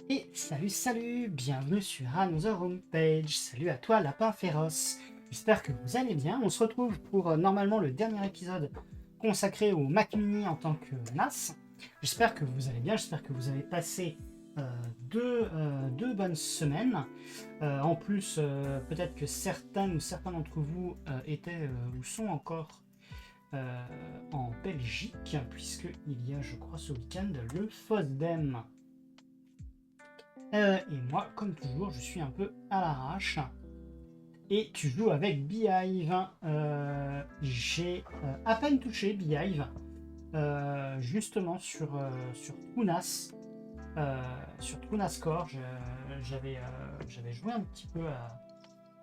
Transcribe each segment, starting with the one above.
Et salut, bienvenue sur Another Homepage. Salut à toi, lapin féroce. J'espère que vous allez bien. On se retrouve pour normalement le dernier épisode consacré au Mac Mini en tant que NAS. J'espère que vous allez bien, j'espère que vous avez passé deux bonnes semaines. En plus, peut-être que certaines ou certains d'entre vous étaient ou sont encore en Belgique, puisqu'il y a, je crois, ce week-end le FOSDEM. Et moi, comme toujours, je suis un peu à l'arrache. Et tu joues avec Beehive. J'ai à peine touché Beehive, justement sur Tunas. Sur Tunas Core, j'avais joué un petit peu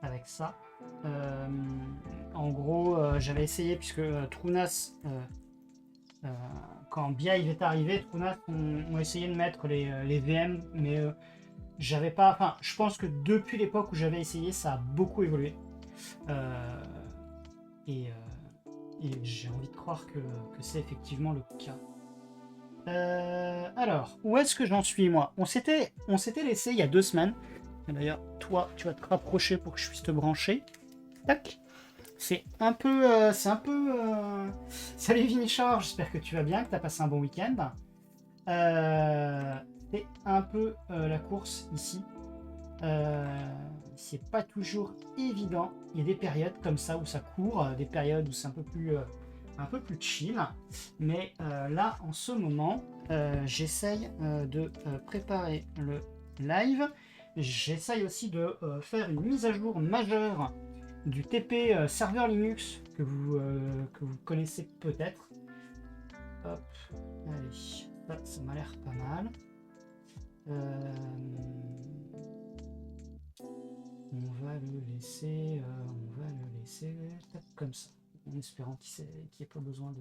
avec ça. En gros, j'avais essayé, puisque Trunas, quand Beehive est arrivé, Trunas ont essayé de mettre les VM, mais j'avais pas. Enfin, je pense que depuis l'époque où j'avais essayé, ça a beaucoup évolué. Euh, et, j'ai envie de croire que c'est effectivement le cas. Alors, où est-ce que j'en suis, moi? On s'était laissé il y a 2 semaines. D'ailleurs, toi, tu vas te rapprocher pour que je puisse te brancher. Tac. C'est un peu. Salut Vinichard, j'espère que tu vas bien, que tu as passé un bon week-end. C'est un peu la course ici. C'est pas toujours évident. Il y a des périodes comme ça où ça court, des périodes où c'est un peu plus chill. Mais là, en ce moment, j'essaye de préparer le live. J'essaye aussi de faire une mise à jour majeure du TP serveur Linux que vous connaissez peut-être. Hop, allez, ça m'a l'air pas mal. On va le laisser, comme ça, en espérant qu'il n'y ait pas besoin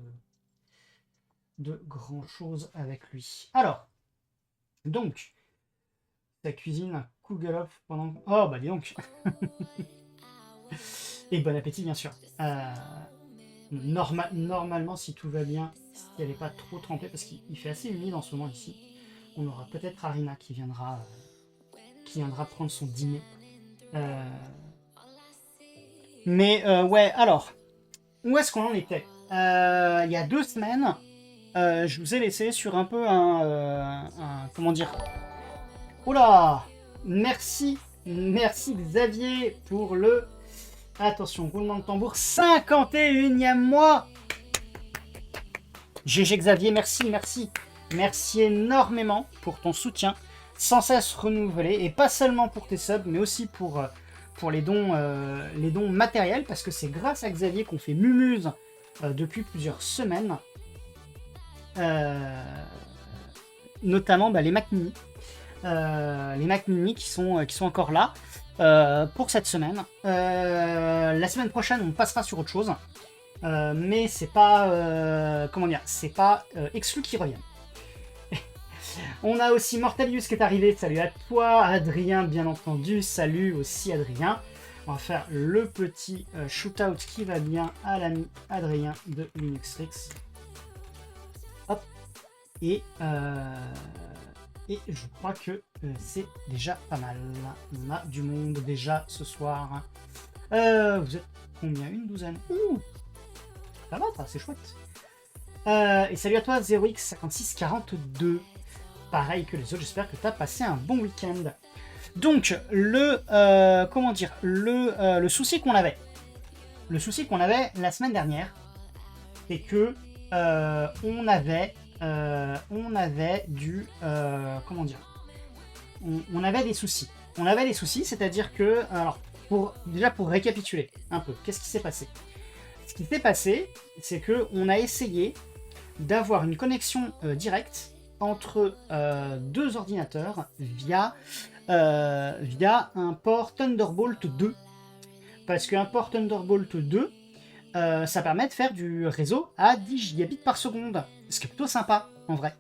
de grand chose avec lui. Alors, donc, ta cuisine Google Off pendant. Oh bah dis donc. Et bon appétit bien sûr. Normalement, si tout va bien, si elle n'est pas trop trempée, parce qu'il fait assez humide en ce moment ici, on aura peut-être Arina qui viendra prendre son dîner. Mais ouais, alors, où est-ce qu'on en était? Il y a 2 semaines, je vous ai laissé sur un peu comment dire? Oula! Merci Xavier pour le. Attention, roulement de tambour, 51e mois! GG Xavier, merci énormément pour ton soutien, sans cesse renouvelé, et pas seulement pour tes subs, mais aussi pour les dons matériels, parce que c'est grâce à Xavier qu'on fait Mumuse depuis plusieurs semaines, notamment les Mac Mini, qui sont encore là pour cette semaine. La semaine prochaine, on passera sur autre chose. Mais c'est pas c'est pas exclu qu'ils reviennent. On a aussi Mortalius qui est arrivé, salut à toi, Adrien bien entendu, salut aussi Adrien. On va faire le petit shootout qui va bien à l'ami Adrien de Linuxrix. Hop. Et je crois que c'est déjà pas mal. On a du monde déjà ce soir. Vous êtes combien? Une douzaine. Ouh, ça va, ça, c'est chouette. Et salut à toi, 0x5642. Pareil que les autres, j'espère que tu as passé un bon week-end. Donc, le souci qu'on avait. Le souci qu'on avait la semaine dernière, c'est que on avait des soucis. On avait des soucis, c'est-à-dire que, alors, pour récapituler un peu, qu'est-ce qui s'est passé? Ce qui s'est passé, c'est qu'on a essayé d'avoir une connexion directe entre deux ordinateurs via un port Thunderbolt 2. Parce qu'un port Thunderbolt 2, ça permet de faire du réseau à 10 gigabits par seconde. Ce qui est plutôt sympa, en vrai.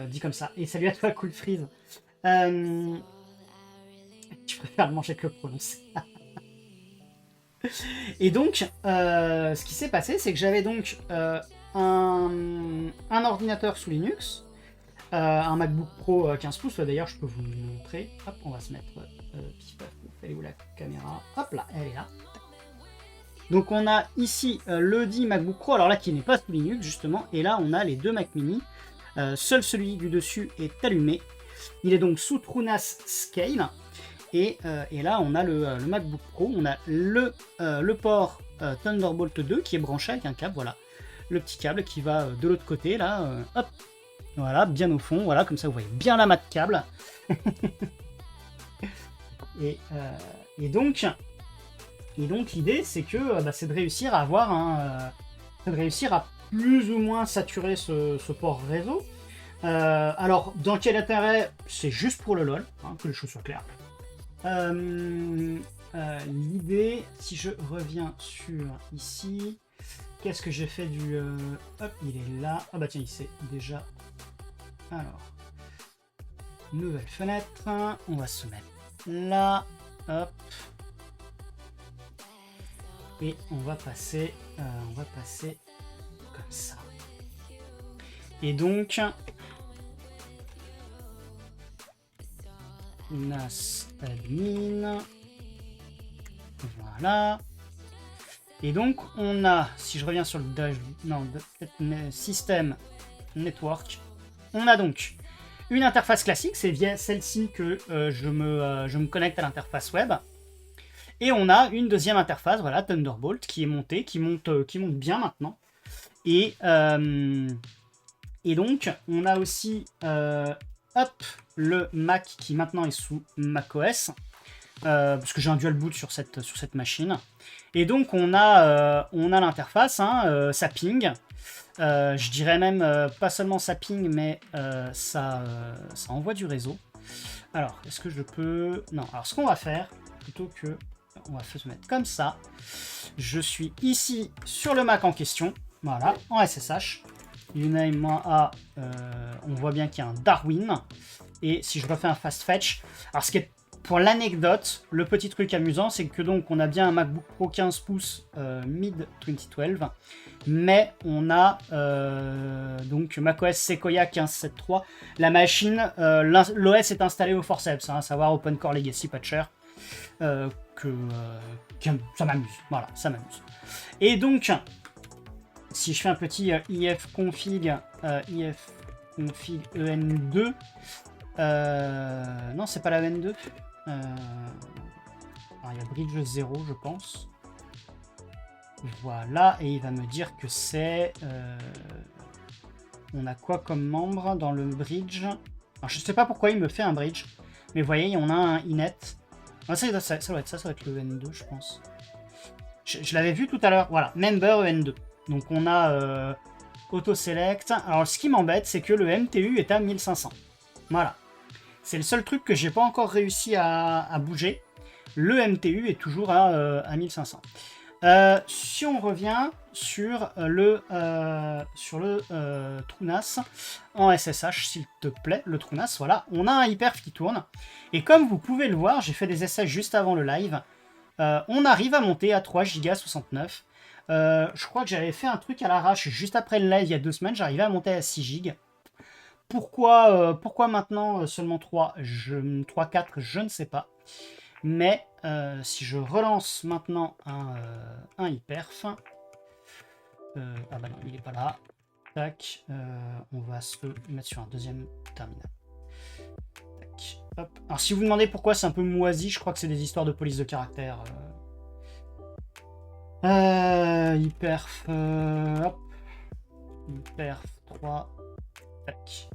Dit comme ça. Et salut à toi, Cool Freeze. Tu préfères le manger que le prononcer. Et donc, ce qui s'est passé, c'est que j'avais donc un ordinateur sous Linux un MacBook Pro 15 pouces. D'ailleurs, je peux vous le montrer. Hop, on va se mettre. Elle est où la caméra? Hop là, elle est là. Donc on a ici le dit MacBook Pro, alors là qui n'est pas sous Linux justement, et là on a les deux Mac Mini. Seul celui du dessus est allumé. Il est donc sous TrueNAS Scale. Et là on a le MacBook Pro, on a le port Thunderbolt 2 qui est branché avec un câble, voilà. Le petit câble qui va de l'autre côté là, hop, voilà, bien au fond, voilà, comme ça vous voyez bien la mat câble. et donc l'idée c'est que c'est de réussir à avoir c'est de réussir à plus ou moins saturer ce port réseau. Alors dans quel intérêt? C'est juste pour le LOL, hein, que les choses soient claires. L'idée, si je reviens sur ici, qu'est-ce que j'ai fait du... hop, il est là. Ah bah tiens, il s'est déjà... Alors, nouvelle fenêtre, on va se mettre là, hop. Et on va passer comme ça. Et donc, NAS admin, voilà. Et donc on a, si je reviens sur le système network, on a donc une interface classique, c'est via celle-ci que je me connecte à l'interface web. Et on a une deuxième interface, voilà, Thunderbolt, qui est montée, qui monte bien maintenant. Et donc, on a aussi le Mac qui maintenant est sous macOS, parce que j'ai un dual boot sur cette machine. Et donc, on a l'interface, ça ping. Je dirais même pas seulement ça ping, mais ça envoie du réseau. Alors, est-ce que je peux... Non, alors ce qu'on va faire, plutôt que... On va se mettre comme ça. Je suis ici sur le Mac en question. Voilà, en SSH. Uname-a, on voit bien qu'il y a un Darwin. Et si je refais un fast fetch, alors ce qui est pour l'anecdote, le petit truc amusant, c'est que donc on a bien un MacBook Pro 15 pouces mid 2012, mais on a donc macOS Sequoia 15.7.3. La machine, l'OS est installé au forceps, à savoir Open Core Legacy Patcher. Ça m'amuse, voilà, ça m'amuse. Et donc, si je fais un petit ifconfig en2, non, c'est pas la en2. Il y a bridge 0, je pense. Voilà, et il va me dire que c'est... on a quoi comme membre dans le bridge? Alors, je sais pas pourquoi il me fait un bridge, mais vous voyez, on a un inet. Ah, ça doit être le N2, je pense. Je l'avais vu tout à l'heure. Voilà, member N2. Donc on a auto-select. Alors ce qui m'embête, c'est que le MTU est à 1500. Voilà. C'est le seul truc que j'ai pas encore réussi à bouger. Le MTU est toujours à 1500. Si on revient sur le TrueNAS en SSH, s'il te plaît, le TrueNAS, voilà, on a un hyperf qui tourne. Et comme vous pouvez le voir, j'ai fait des essais juste avant le live, on arrive à monter à 3 Go 69. Je crois que j'avais fait un truc à l'arrache juste après le live il y a 2 semaines, j'arrivais à monter à 6 Go. Pourquoi maintenant seulement 3, 4, je ne sais pas. Mais si je relance maintenant un hyperf, ah bah non, il n'est pas là. Tac, on va se mettre sur un deuxième terminal. Tac, hop. Alors si vous vous demandez pourquoi c'est un peu moisi, je crois que c'est des histoires de police de caractère. Hyperf, hop. Hyperf 3, tac.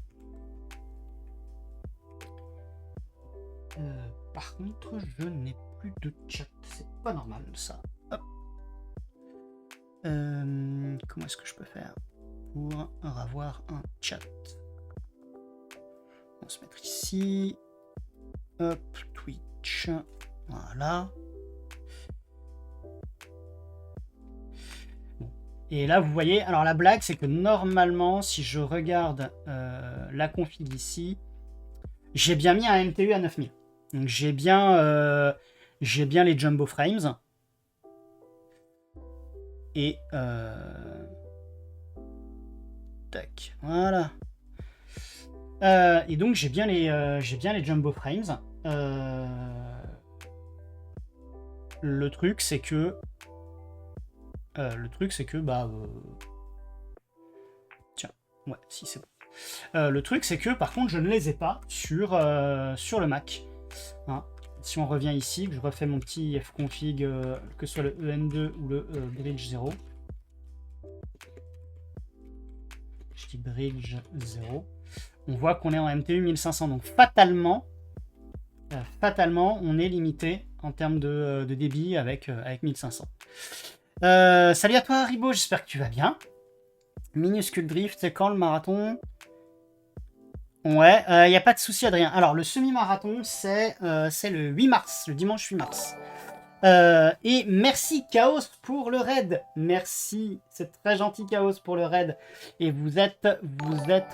Par contre, je n'ai plus de chat. C'est pas normal, ça. Hop. Comment est-ce que je peux faire pour avoir un chat? On va se mettre ici. Hop, Twitch. Voilà. Bon. Et là, vous voyez, alors la blague, c'est que normalement, si je regarde la config ici, j'ai bien mis un MTU à 9000. Donc j'ai bien les jumbo frames. Et tac, voilà. Et donc j'ai bien les jumbo frames. Le truc c'est que tiens, ouais, si c'est bon. Le truc c'est que par contre je ne les ai pas sur le Mac. Hein. Si on revient ici, que je refais mon petit fconfig, que ce soit le EN2 ou le bridge 0. Je dis bridge 0. On voit qu'on est en MTU 1500. Donc fatalement, on est limité en termes de débit avec 1500. Salut à toi Haribo, j'espère que tu vas bien. Minuscule drift, c'est quand le marathon? Ouais, il n'y a pas de souci Adrien. Alors le semi-marathon, c'est le 8 mars, le dimanche 8 mars. Et merci Chaos pour le raid. Merci, c'est très gentil Chaos pour le raid. Et vous êtes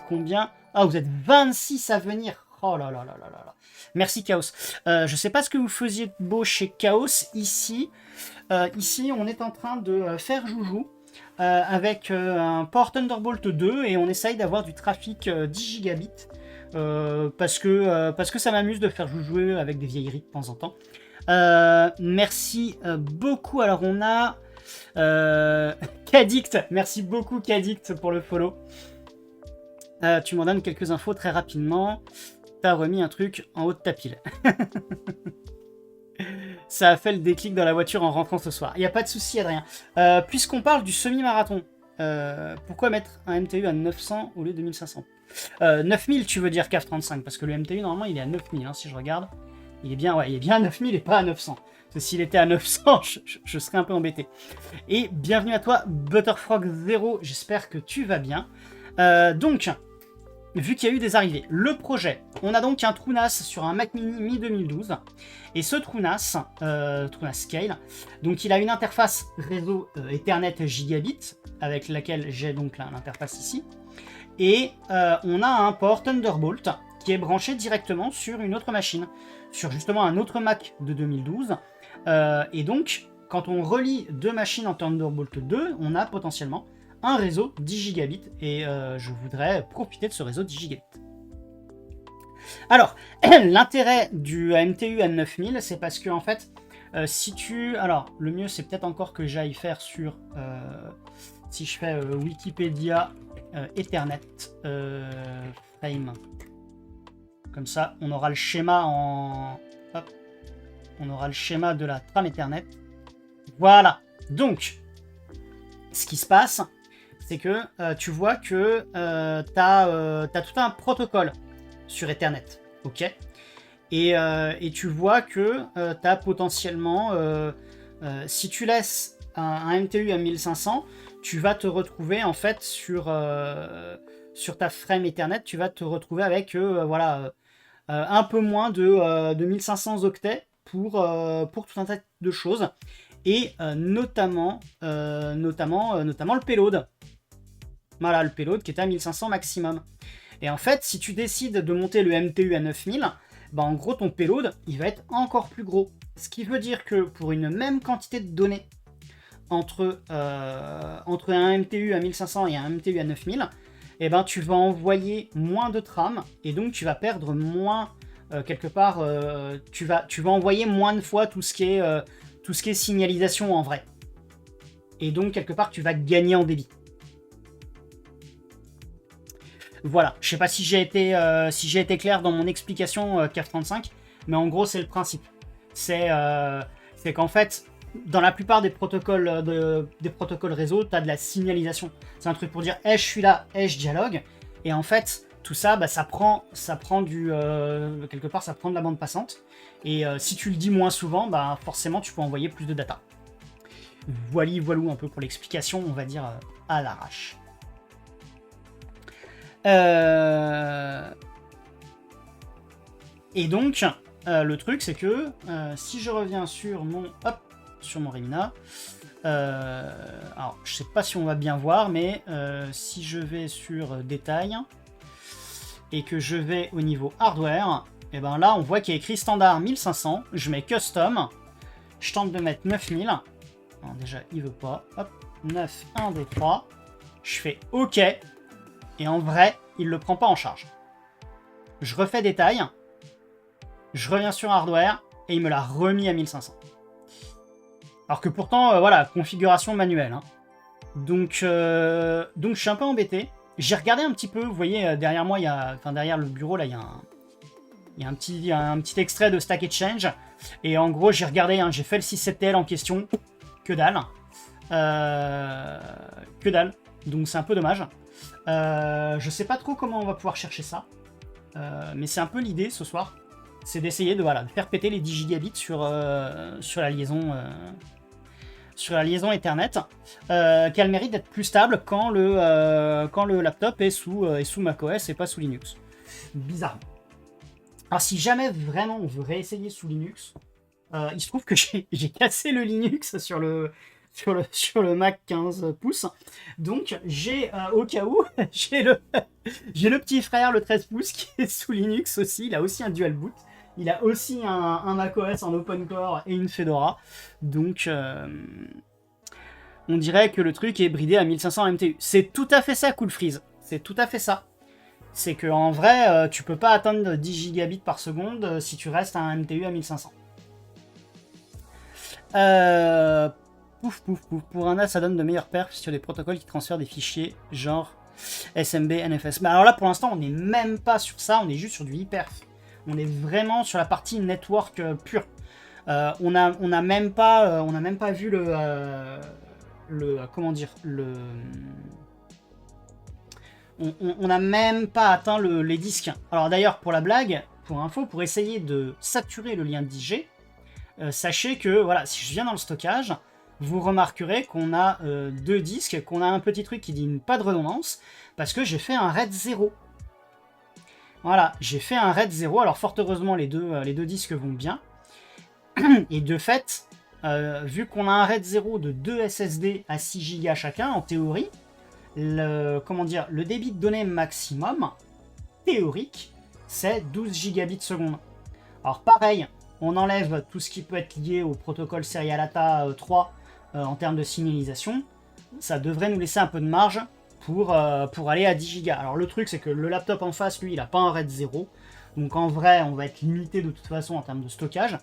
combien? Ah, vous êtes 26 à venir. Oh là là là là là. Merci Chaos. Je sais pas ce que vous faisiez de beau chez Chaos ici. Ici, on est en train de faire joujou avec un port Thunderbolt 2 et on essaye d'avoir du trafic 10 gigabits parce que ça m'amuse de faire jouer avec des vieilleries de temps en temps. Merci beaucoup. Alors on a Cadict. Merci beaucoup Cadict pour le follow. Tu m'en donnes quelques infos très rapidement. T'as remis un truc en haut de ta pile. Ça a fait le déclic dans la voiture en rentrant ce soir. Il n'y a pas de souci Adrien. Puisqu'on parle du semi-marathon, pourquoi mettre un MTU à 900 au lieu de 1500 9000 tu veux dire CAF35, parce que le MTU normalement il est à 9000 hein, si je regarde. Il est bien à 9000 et pas à 900. Parce que s'il était à 900, je serais un peu embêté. Et bienvenue à toi, Butterfrog0. J'espère que tu vas bien. Donc, vu qu'il y a eu des arrivées, le projet, on a donc un TrueNAS sur un Mac Mini mi-2012. Et ce TrueNAS, Scale, donc il a une interface réseau Ethernet gigabit, avec laquelle j'ai donc l'interface ici. Et on a un port Thunderbolt qui est branché directement sur une autre machine, sur justement un autre Mac de 2012. Et donc, quand on relie deux machines en Thunderbolt 2, on a potentiellement un réseau 10 gigabits. Et je voudrais profiter de ce réseau 10 gigabits. Alors, l'intérêt du MTU N9000, c'est parce que, en fait, si tu... Alors, le mieux, c'est peut-être encore que j'aille faire sur... si je fais Wikipédia Ethernet frame. Comme ça, on aura le schéma en... Hop. On aura le schéma de la trame Ethernet. Voilà. Donc, ce qui se passe, c'est que tu vois que tu as tout un protocole sur Ethernet. Ok. Et tu vois que tu as potentiellement... si tu laisses un MTU à 1500, tu vas te retrouver en fait sur ta frame Ethernet, tu vas te retrouver avec voilà, un peu moins de 1500 octets pour tout un tas de choses, et notamment le payload. Voilà, le payload qui est à 1500 maximum. Et en fait, si tu décides de monter le MTU à 9000, bah en gros ton payload il va être encore plus gros. Ce qui veut dire que pour une même quantité de données entre un MTU à 1500 et un MTU à 9000, eh ben, tu vas envoyer moins de trames et donc tu vas perdre moins, quelque part, tu vas envoyer moins de fois tout ce qui est signalisation en vrai. Et donc, quelque part, tu vas gagner en débit. Voilà, je sais pas si j'ai été clair dans mon explication CAF35, mais en gros, c'est le principe. C'est qu'en fait, dans la plupart des protocoles réseau, tu as de la signalisation. C'est un truc pour dire hey, je suis là, hey, je dialogue. Et en fait, tout ça, bah, ça prend du quelque part, ça prend de la bande passante. Et si tu le dis moins souvent, bah, forcément, tu peux envoyer plus de data. Voilou un peu pour l'explication, on va dire à l'arrache. Et donc, le truc, c'est que si je reviens sur mon Remina, alors je sais pas si on va bien voir, mais si je vais sur détail et que je vais au niveau hardware, et ben là on voit qu'il y a écrit standard 1500, je mets custom, je tente de mettre 9000, alors déjà il veut pas, hop, 9, 1, 2, 3, je fais OK, et en vrai il le prend pas en charge. je refais des tailles, je reviens sur hardware, et il me l'a remis à 1500. Alors que pourtant, voilà, configuration manuelle. Hein. Donc je suis un peu embêté. J'ai regardé un petit peu, vous voyez, derrière moi, derrière le bureau, là, il y a un petit extrait de Stack Exchange. Et en gros, j'ai regardé, hein, j'ai fait le 6.7TL en question. Que dalle. Que dalle. Donc c'est un peu dommage. Je sais pas trop comment on va pouvoir chercher ça. Mais c'est un peu l'idée ce soir. C'est d'essayer de faire péter les 10 gigabits sur la liaison Ethernet, qu'elle mérite d'être plus stable quand le laptop est sous macOS et pas sous Linux. Bizarre. Alors si jamais vraiment on veut réessayer sous Linux, il se trouve que j'ai cassé le Linux sur le Mac 15 pouces. Donc j'ai au cas où, j'ai le petit frère, le 13 pouces, qui est sous Linux aussi. Il a aussi un dual boot. Il a aussi un macOS en open core et une Fedora. Donc on dirait que le truc est bridé à 1500 MTU. C'est tout à fait ça, Cool Freeze. C'est tout à fait ça. C'est qu'en vrai, tu peux pas atteindre 10 gigabits par seconde si tu restes à un MTU à 1500. Pouf. Pour un NAS, ça donne de meilleures perfs sur des protocoles qui transfèrent des fichiers genre SMB, NFS. Mais alors là, pour l'instant, on n'est même pas sur ça. On est juste sur du hyperf. On est vraiment sur la partie network pure. On n'a même pas vu on n'a même pas atteint les disques. Alors d'ailleurs, pour la blague, pour info, pour essayer de saturer le lien 10G, sachez que voilà, si je viens dans le stockage, vous remarquerez qu'on a deux disques, qu'on a un petit truc qui dit pas de redondance, parce que j'ai fait un RAID 0. Voilà, j'ai fait un RAID 0, alors fort heureusement les deux disques vont bien. Et de fait, vu qu'on a un RAID 0 de 2 SSD à 6 Go chacun, en théorie, le débit de données maximum, théorique, c'est 12 gigabits seconde. Alors pareil, on enlève tout ce qui peut être lié au protocole Serial 3 en termes de signalisation. Ça devrait nous laisser un peu de marge pour aller à 10 Go. Alors le truc, c'est que le laptop en face, lui, il n'a pas un RAID 0. Donc en vrai, on va être limité de toute façon en termes de stockage.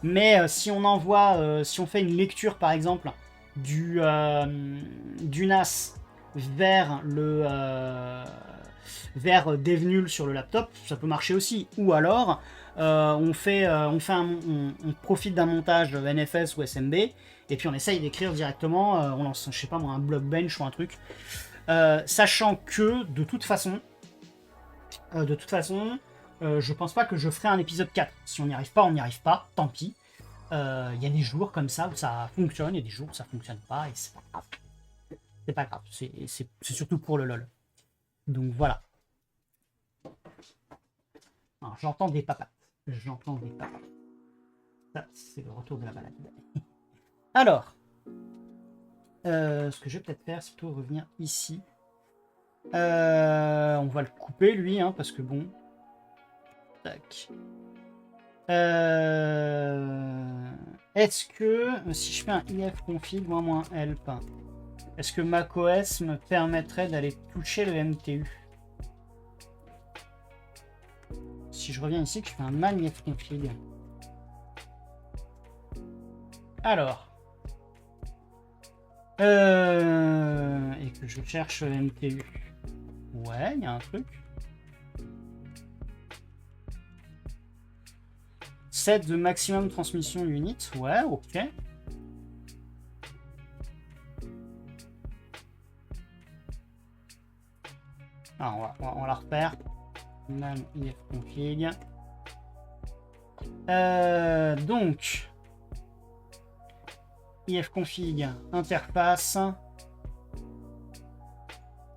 Mais si on fait une lecture par exemple du NAS vers DevNull sur le laptop, ça peut marcher aussi. Ou alors on profite d'un montage NFS ou SMB et puis on essaye d'écrire directement, on lance, je sais pas moi, un block bench ou un truc, sachant que de toute façon, je pense pas que je ferai un épisode 4. Si on n'y arrive pas, on n'y arrive pas, tant pis. Il y a des jours comme ça où ça fonctionne et des jours où ça fonctionne pas et c'est pas grave. C'est pas grave, c'est surtout pour le LOL. Donc voilà. J'entends des papates. Ça, c'est le retour de la balade. Alors, ce que je vais peut-être faire, c'est plutôt revenir ici. On va le couper lui, hein, parce que bon. Tac. Est-ce que si je fais un ifconfig -help, est-ce que macOS me permettrait d'aller toucher le MTU? Si je reviens ici, que je fais un man ifconfig. Alors. Et que je cherche MTU. Ouais, il y a un truc. Set de maximum transmission unit. Ouais, ok. Alors, on la repère. Man ifconfig. Donc. ifconfig interface.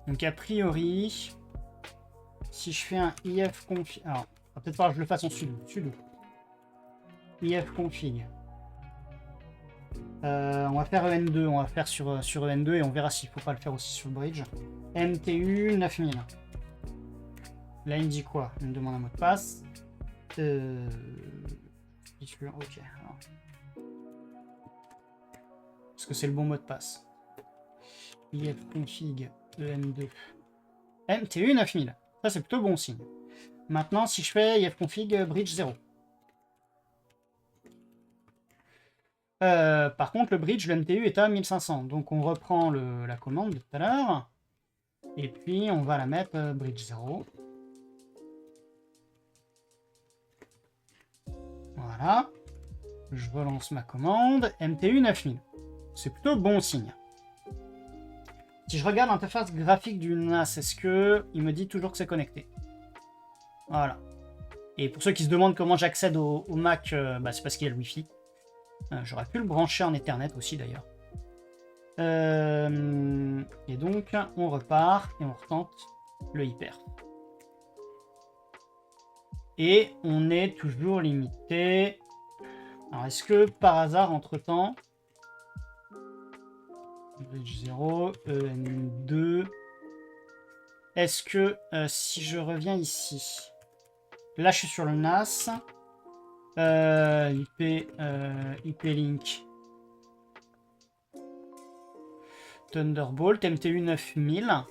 Donc a priori, si je fais un ifconfig, alors va peut-être falloir que je le fasse en sudo. ifconfig. On va faire EN2, on va faire sur EN2 et on verra s'il faut pas le faire aussi sur le bridge. MTU 9000. Là il me dit quoi? Il me demande un mot de passe. Ok. Alors. Est-ce que c'est le bon mot de passe? ifconfig EN2. MTU 9000. Ça c'est plutôt bon signe. Maintenant, si je fais ifconfig bridge 0. Par contre, le bridge, le MTU est à 1500. Donc, on reprend la commande de tout à l'heure. Et puis, on va la mettre bridge 0. Voilà. Je relance ma commande. MTU 9000. C'est plutôt bon signe. Si je regarde l'interface graphique du NAS, est-ce que il me dit toujours que c'est connecté? Voilà. Et pour ceux qui se demandent comment j'accède au Mac, c'est parce qu'il y a le Wi-Fi. J'aurais pu le brancher en Ethernet aussi d'ailleurs. Et donc, on repart et on retente le hyper. Et on est toujours limité. Alors, est-ce que par hasard, entre-temps... Bridge 0, EN2... Est-ce que si je reviens ici... Là, je suis sur le NAS. IP Link. Thunderbolt, MTU 9000.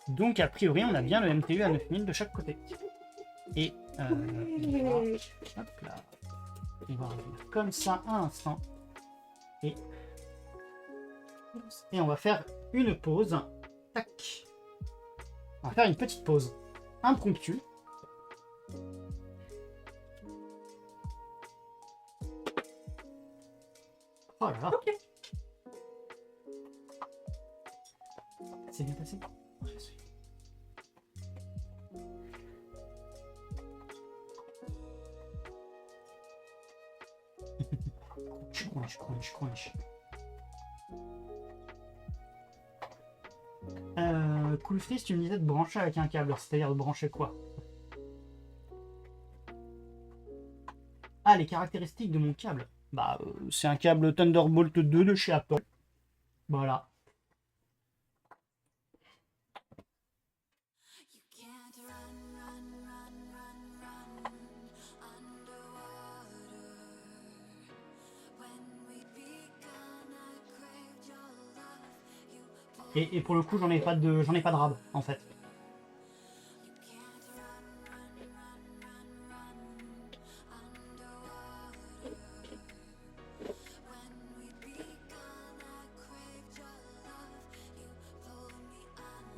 Donc, a priori, on a bien le MTU à 9000 de chaque côté. Et hop là. On va revenir comme ça un instant. Et on va faire une pause. Tac. On va faire une petite pause impromptue. Oh là là. Okay. C'est bien passé. Crunch. Cool Freeze, tu me disais de brancher avec un câble, c'est-à-dire de brancher quoi? Ah, les caractéristiques de mon câble. Bah, c'est un câble Thunderbolt 2 de chez Apple. Voilà. Et pour le coup, j'en ai pas de rab en fait.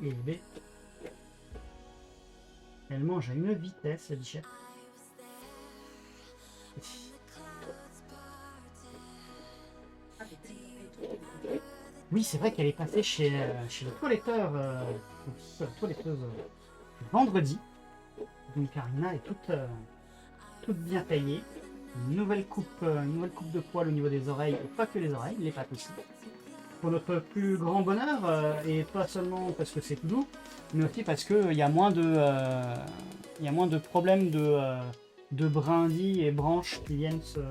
Et B. Elle mange à une vitesse, la bichette. Oui, c'est vrai qu'elle est passée chez le toiletteur, la toiletteuse vendredi. Donc Karina est toute bien taillée. Une nouvelle coupe de poil au niveau des oreilles, et pas que les oreilles, les pattes aussi. Pour notre plus grand bonheur, et pas seulement parce que c'est tout doux, mais aussi parce qu'il y a moins de problèmes de brindilles et branches qui viennent se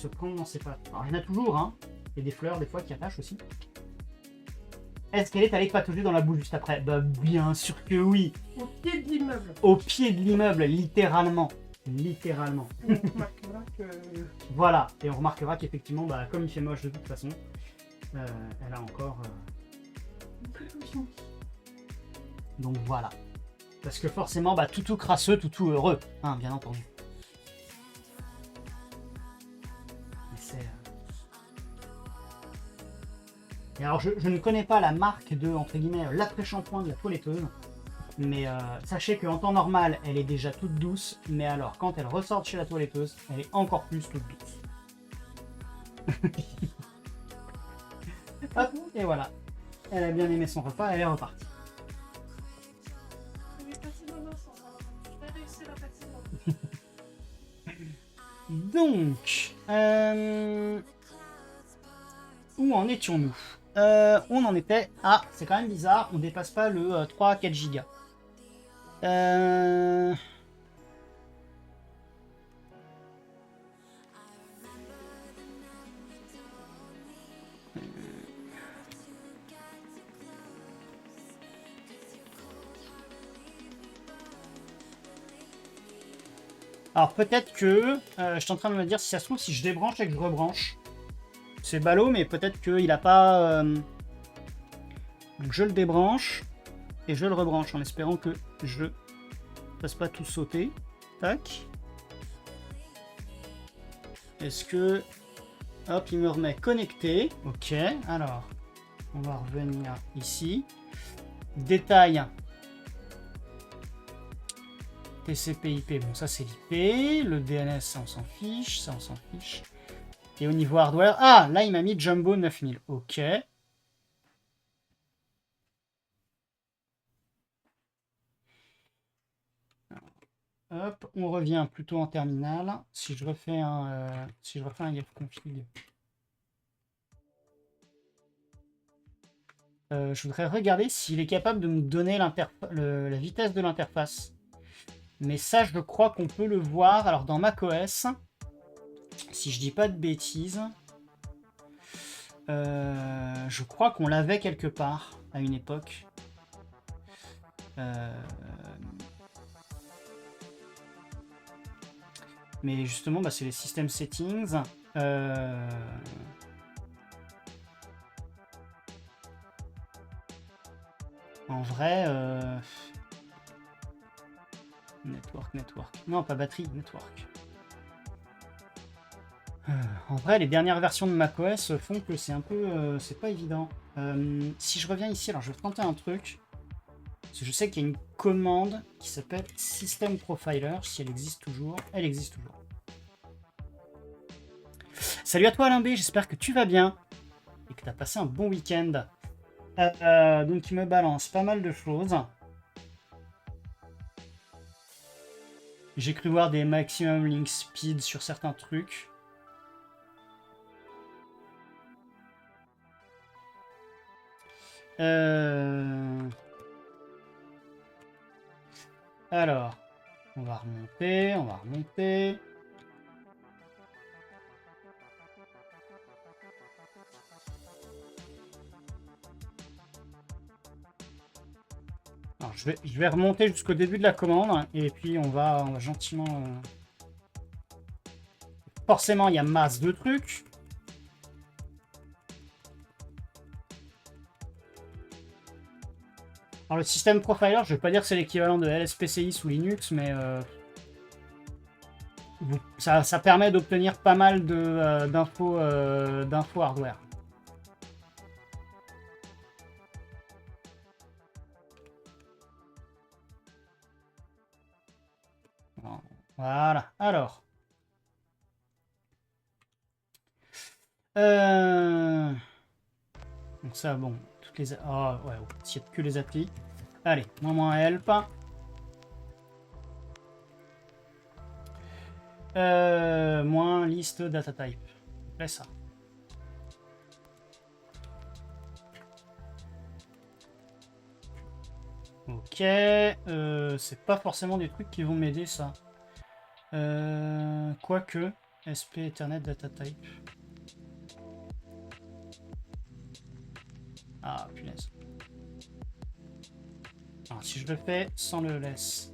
prendre dans ses pattes. Alors il y en a toujours, hein. Et des fleurs des fois qui attachent aussi. Est-ce qu'elle est allée patauger dans la boue juste après? Bah bien sûr que oui. Au pied de l'immeuble. Au pied de l'immeuble, littéralement. Littéralement. On remarquera que... Voilà, et on remarquera qu'effectivement, comme il fait moche de toute façon, elle a encore... Donc voilà. Parce que forcément, toutou crasseux, toutou heureux, hein, bien entendu. Et alors, je ne connais pas la marque de, entre guillemets, l'après-shampoing de la toiletteuse. Mais sachez qu'en temps normal, elle est déjà toute douce. Mais alors, quand elle ressort de chez la toiletteuse, elle est encore plus toute douce. Hop, et voilà. Elle a bien aimé son repas, elle est repartie. Donc, où en étions-nous? On en était... Ah, c'est quand même bizarre, on dépasse pas le 3-4 Go. Alors peut-être que... je suis en train de me dire, si ça se trouve, si je débranche et que je rebranche, c'est ballot, mais peut-être qu'il a pas... Donc je le débranche et je le rebranche en espérant que je ne fasse pas tout sauter. Tac. Est-ce que... Hop, il me remet connecté. Ok, alors, on va revenir ici. Détail. TCP/IP, bon ça c'est l'IP. Le DNS, ça on s'en fiche, ça on s'en fiche. Et au niveau hardware, ah, là il m'a mis Jumbo 9000. Ok. Hop, on revient plutôt en terminal. Si je refais un ifconfig. Je voudrais regarder s'il est capable de me donner la vitesse de l'interface. Mais ça, je crois qu'on peut le voir. Alors, dans macOS, si je dis pas de bêtises, je crois qu'on l'avait quelque part à une époque. Mais justement, bah, c'est les system settings. En vrai, network. Non, pas batterie, network. En vrai, les dernières versions de macOS font que c'est un peu... c'est pas évident. Si je reviens ici, alors je vais tenter un truc. Parce que je sais qu'il y a une commande qui s'appelle System Profiler, si elle existe toujours. Elle existe toujours. Salut à toi Alain B, j'espère que tu vas bien et que tu as passé un bon week-end. Donc il me balance pas mal de choses. J'ai cru voir des maximum link speed sur certains trucs. Alors, on va remonter. Alors, je vais remonter jusqu'au début de la commande et puis on va gentiment... Forcément, il y a masse de trucs. Alors, le système profiler, je vais pas dire que c'est l'équivalent de LSPCI sous Linux, mais ça permet d'obtenir pas mal d'infos hardware. Voilà, alors. Donc ça, bon, toutes les... Oh, ouais, s'il n'y a que les applis. Allez, moins help. Moins liste data type. Là, ça. Ok, c'est pas forcément des trucs qui vont m'aider, ça. Quoique, SP Ethernet data type. Ah, punaise. Alors, si je le fais sans le LS.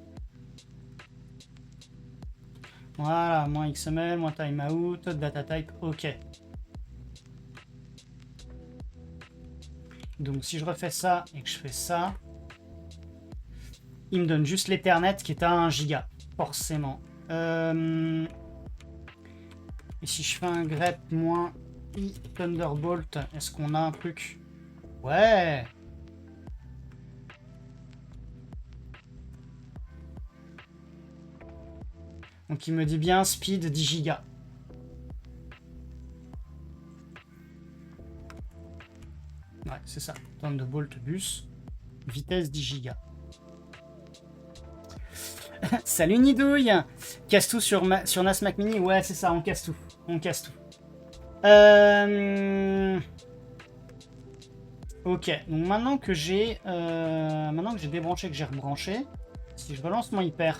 Voilà, moins XML, moins timeout, data type, ok. Donc, si je refais ça et que je fais ça, il me donne juste l'Ethernet qui est à 1 giga, forcément. Et si je fais un grep moins i Thunderbolt, est-ce qu'on a un truc? Ouais. Donc il me dit bien speed 10 gigas. Ouais, c'est ça. Thunderbolt bus, vitesse 10 gigas. Salut Nidouille. Casse tout sur NAS Mac Mini. Ouais, c'est ça, on casse tout. Ok, donc maintenant que j'ai débranché, que j'ai rebranché, si je relance mon hyper...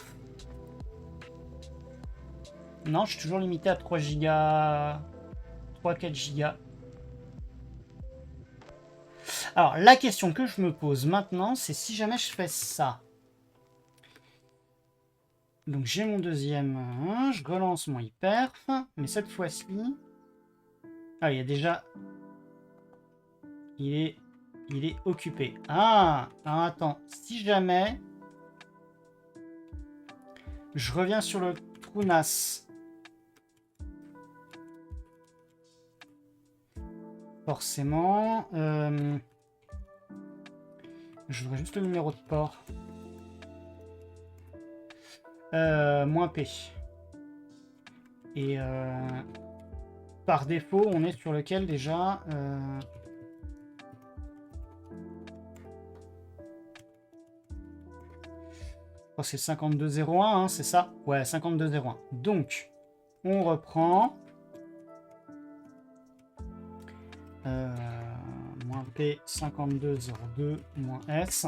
Non, je suis toujours limité à 3 gigas... 3-4 gigas. Alors, la question que je me pose maintenant, c'est si jamais je fais ça. Donc, j'ai mon deuxième... je relance mon hyperf, mais cette fois-ci... Ah, il y a déjà... Il est Il est occupé. Ah, alors attends. Si jamais je reviens sur le trou NAS. Forcément. Je voudrais juste le numéro de port. Moins P. Et par défaut, on est sur lequel déjà oh, c'est 5201, hein, c'est ça? Ouais, 5201. Donc, on reprend. Moins P 5202 moins S.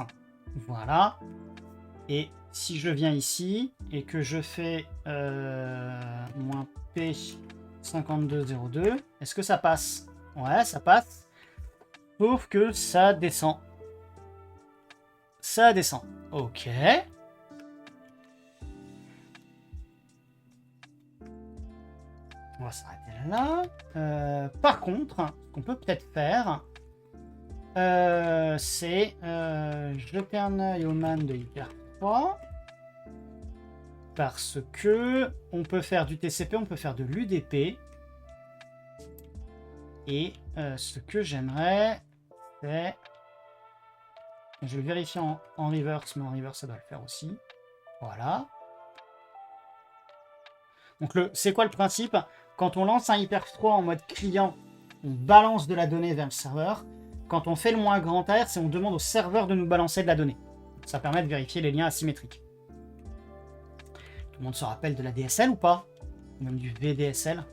Voilà. Et si je viens ici et que je fais moins P 5202, est-ce que ça passe? Ouais, ça passe. Sauf que ça descend. Ça descend. Ok. On va s'arrêter là. Par contre, ce qu'on peut peut-être faire, c'est jeter un œil au man de Hyper 3. Parce que on peut faire du TCP, on peut faire de l'UDP. Et ce que j'aimerais, c'est... Je vais vérifier en reverse, mais en reverse, ça doit le faire aussi. Voilà. Donc, c'est quoi le principe? Quand on lance un Hyper 3 en mode client, on balance de la donnée vers le serveur. Quand on fait le moins grand R, c'est on demande au serveur de nous balancer de la donnée. Ça permet de vérifier les liens asymétriques. Tout le monde se rappelle de la DSL ou pas? Ou même du VDSL.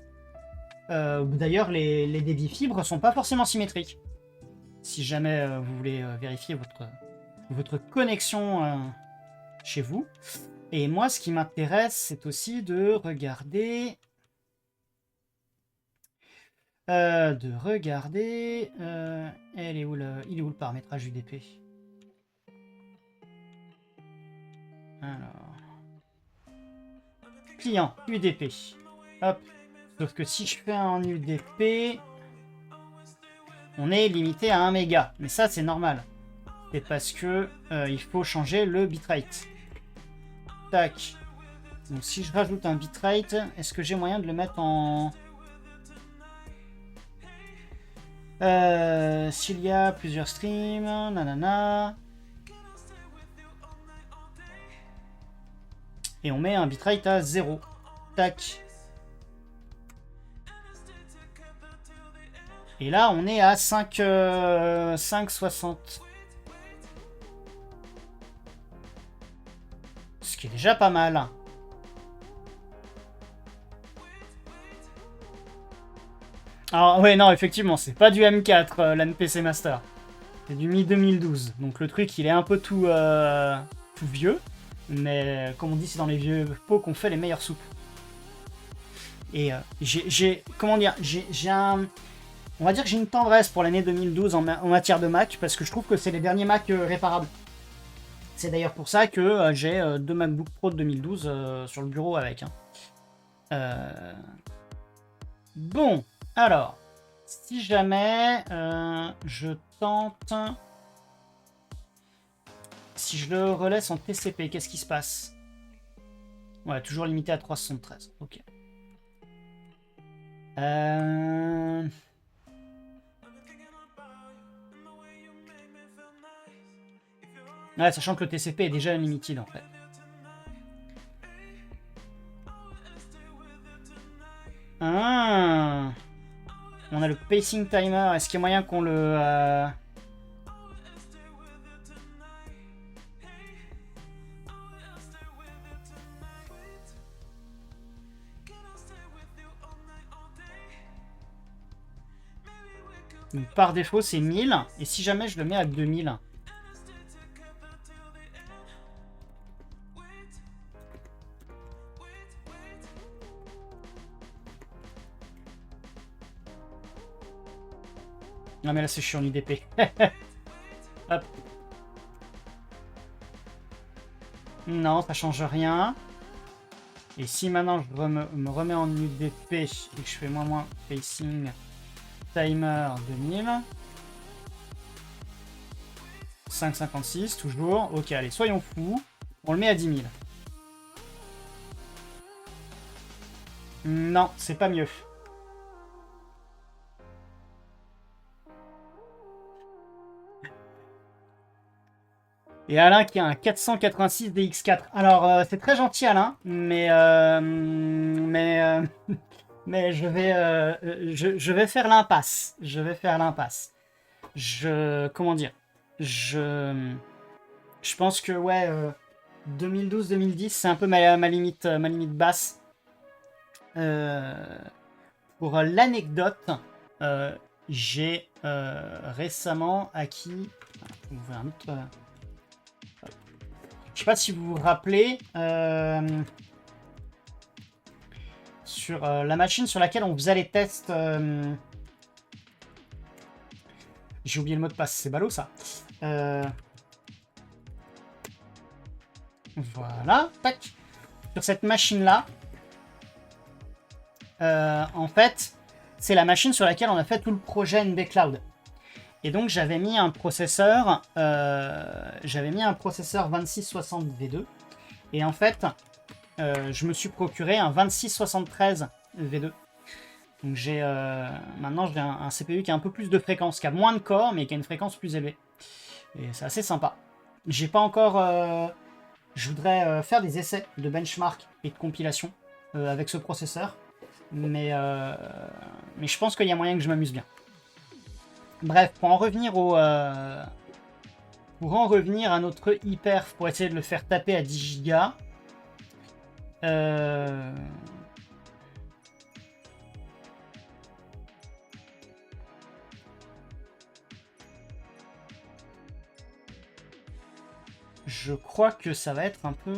D'ailleurs, les débits fibres sont pas forcément symétriques. Si jamais vous voulez vérifier votre connexion chez vous. Et moi, ce qui m'intéresse, c'est aussi de regarder... il est où le paramétrage UDP? Alors... Client, UDP. Hop. Sauf que si je fais un UDP, on est limité à 1 méga. Mais ça, c'est normal. C'est parce que il faut changer le bitrate. Tac. Donc si je rajoute un bitrate, est-ce que j'ai moyen de le mettre en... S'il y a plusieurs streams, nanana. Et on met un bitrate à 0. Tac. Et là, on est à 5,60. Ce qui est déjà pas mal. Alors, ouais, non, effectivement, c'est pas du M4, l'NPC Master. C'est du Mi 2012. Donc le truc, il est un peu tout vieux. Mais comme on dit, c'est dans les vieux pots qu'on fait les meilleures soupes. Et comment dire, j'ai un... On va dire que j'ai une tendresse pour l'année 2012 en matière de Mac, parce que je trouve que c'est les derniers Mac réparables. C'est d'ailleurs pour ça que j'ai 2 MacBook Pro de 2012 sur le bureau avec. Bon, alors, si jamais je tente... Si je le relaisse en TCP, qu'est-ce qui se passe? Ouais, toujours limité à 373. Ok. Ouais, sachant que le TCP est déjà unlimited en fait. Ah, on a le pacing timer. Est-ce qu'il y a moyen qu'on le... Donc, par défaut, c'est 1000. Et si jamais je le mets à 2000? Non mais là c'est chiant en UDP. Hop. Non, ça change rien. Et si maintenant je me remets en UDP et que je fais moins pacing timer 2000. 5,56 toujours. Ok, allez, soyons fous. On le met à 10 000. Non, c'est pas mieux. Et Alain qui a un 486 DX4. Alors, c'est très gentil Alain, mais mais je vais faire l'impasse. Je vais faire l'impasse. Comment dire? Je pense que ouais, 2012-2010, c'est un peu ma limite basse. Pour l'anecdote, j'ai récemment acquis. On va ouvrir un autre. Je sais pas si vous vous rappelez, sur la machine sur laquelle on faisait les tests. J'ai oublié le mot de passe, c'est ballot ça. Voilà, tac. Sur cette machine-là, en fait, c'est la machine sur laquelle on a fait tout le projet NB Cloud. Et donc j'avais mis un processeur, 2660 V2. Et en fait, je me suis procuré un 2673 V2. Donc maintenant j'ai un CPU qui a un peu plus de fréquence, qui a moins de corps, mais qui a une fréquence plus élevée. Et c'est assez sympa. J'ai pas encore... je voudrais faire des essais de benchmark et de compilation avec ce processeur. Mais je pense qu'il y a moyen que je m'amuse bien. Bref, pour en revenir à notre hyperf, pour essayer de le faire taper à 10 Go. Je crois que ça va être un peu...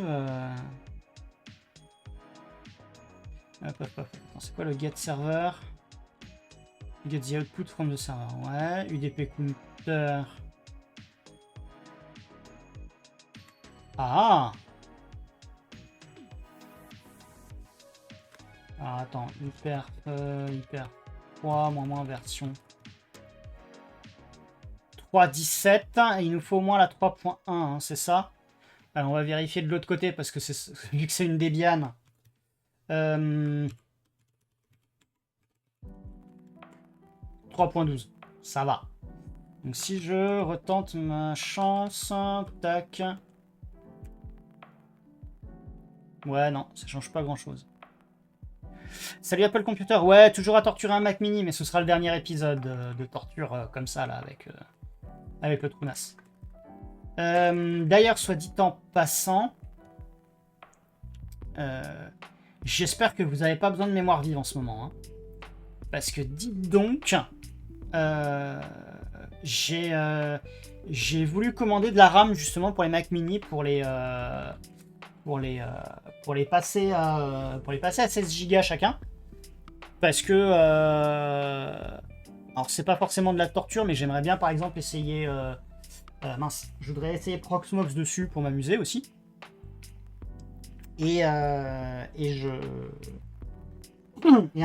C'est quoi le get server? Get the output from the server. Ouais, UDP counter. Ah! Alors attends, hyper 3, moins version 3.17, et il nous faut au moins la 3.1, hein, c'est ça? Alors on va vérifier de l'autre côté parce que vu que c'est une Debian. 3.12, ça va. Donc si je retente ma chance, tac. Ouais, non, ça change pas grand chose. Salut Apple Computer, ouais, toujours à torturer un Mac Mini, mais ce sera le dernier épisode de torture comme ça, là, avec le Trounas. D'ailleurs, soit dit en passant, j'espère que vous n'avez pas besoin de mémoire vive en ce moment. Hein. Parce que dites donc, j'ai voulu commander de la RAM justement pour les Mac Mini pour les passer à 16 Go chacun. Parce que alors c'est pas forcément de la torture, mais j'aimerais bien par exemple essayer je voudrais essayer Proxmox dessus pour m'amuser aussi. Et en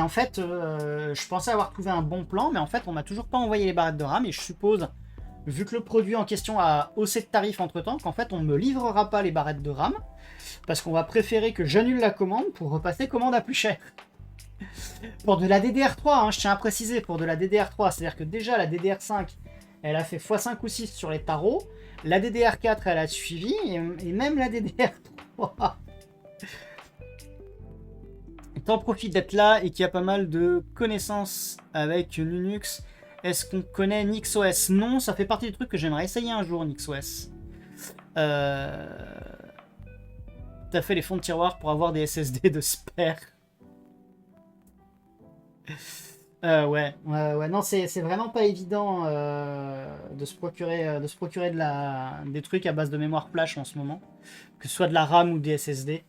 fait, je pensais avoir trouvé un bon plan, mais en fait, on m'a toujours pas envoyé les barrettes de RAM, et je suppose, vu que le produit en question a haussé de tarif entre-temps, qu'en fait, on ne me livrera pas les barrettes de RAM, parce qu'on va préférer que j'annule la commande pour repasser commande à plus cher. Pour de la DDR3, hein, je tiens à préciser, pour de la DDR3, c'est-à-dire que déjà, la DDR5, elle a fait x5 ou 6 sur les tarots, la DDR4, elle a suivi, et même la DDR3... T'en profites d'être là et qu'il y a pas mal de connaissances avec Linux. Est-ce qu'on connaît NixOS? Non, ça fait partie des trucs que j'aimerais essayer un jour, NixOS. T'as fait les fonds de tiroir pour avoir des SSD de spare. Ouais, non, c'est vraiment pas évident de se procurer des trucs à base de mémoire flash en ce moment, que ce soit de la RAM ou des SSD.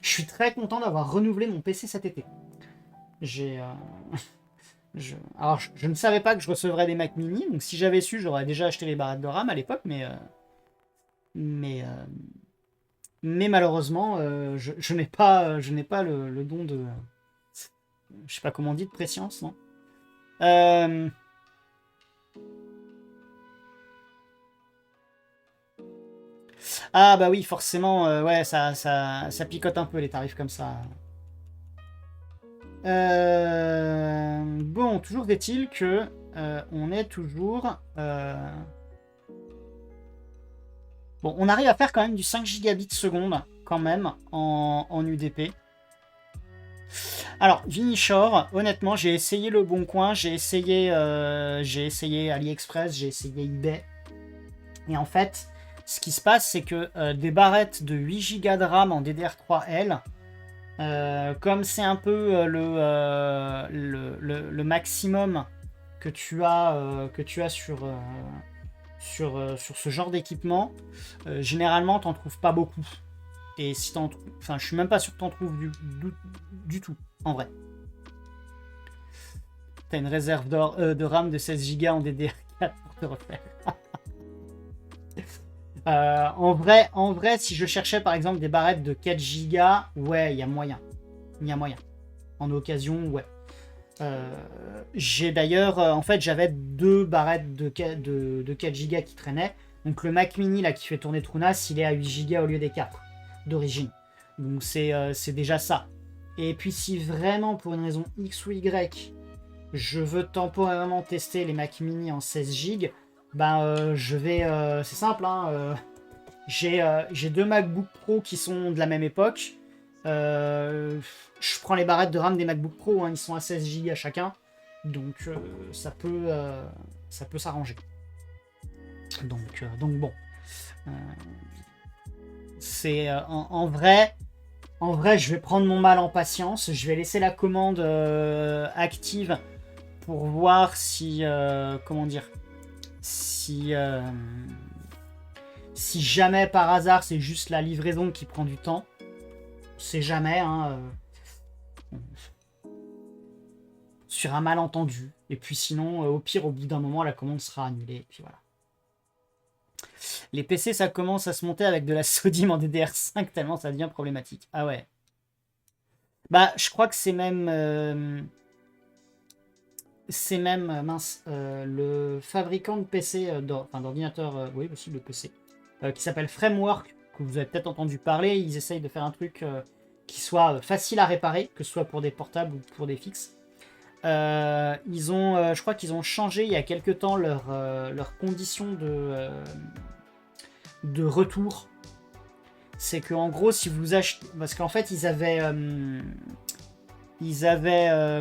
Je suis très content d'avoir renouvelé mon PC cet été. Alors, je ne savais pas que je recevrais des Mac Mini, donc si j'avais su, j'aurais déjà acheté les barrettes de RAM à l'époque, mais malheureusement, je n'ai pas le don de... Je sais pas comment on dit, de préscience, non Ah bah oui, forcément, ouais, ça picote un peu les tarifs comme ça. Bon, toujours est-il que on est toujours... Bon, on arrive à faire quand même du 5 gigabits seconde, quand même, en UDP. Alors, Vinishore, honnêtement, j'ai essayé Le Bon Coin, j'ai essayé AliExpress, j'ai essayé eBay. Et en fait, ce qui se passe, c'est que des barrettes de 8 Go de RAM en DDR3L, comme c'est un peu le maximum que tu as sur ce genre d'équipement, généralement, t'en trouves pas beaucoup. Et si t'en trouves... Enfin, je suis même pas sûr que t'en trouves du tout, en vrai. T'as une réserve de RAM de 16 Go en DDR4 pour te refaire. En vrai, si je cherchais par exemple des barrettes de 4 Go, ouais, il y a moyen. Il y a moyen. En occasion, ouais. J'ai d'ailleurs, en fait, j'avais 2 barrettes de 4 Go qui traînaient. Donc le Mac Mini là qui fait tourner Trunas, il est à 8 Go au lieu des 4 d'origine. Donc c'est déjà ça. Et puis si vraiment pour une raison X ou Y, je veux temporairement tester les Mac Mini en 16 Go, ben je vais... c'est simple, hein, j'ai 2 MacBook Pro qui sont de la même époque. Je prends les barrettes de RAM des MacBook Pro, hein, ils sont à 16 Go chacun. Donc ça peut s'arranger. Donc bon. C'est en vrai, je vais prendre mon mal en patience. Je vais laisser la commande active pour voir si comment dire, si jamais par hasard c'est juste la livraison qui prend du temps. C'est jamais hein, sur un malentendu. Et puis sinon, au pire, au bout d'un moment, la commande sera annulée. Et puis voilà. Les PC, ça commence à se monter avec de la SODIMM en DDR5 tellement ça devient problématique. Ah ouais. Bah, je crois que c'est même... mince, le fabricant de PC, enfin d'ordinateur, oui, aussi de PC, qui s'appelle Framework, que vous avez peut-être entendu parler. Ils essayent de faire un truc qui soit facile à réparer, que ce soit pour des portables ou pour des fixes. Je crois qu'ils ont changé il y a quelques temps leurs conditions de retour. C'est que en gros, si vous achetez, parce qu'en fait, ils avaient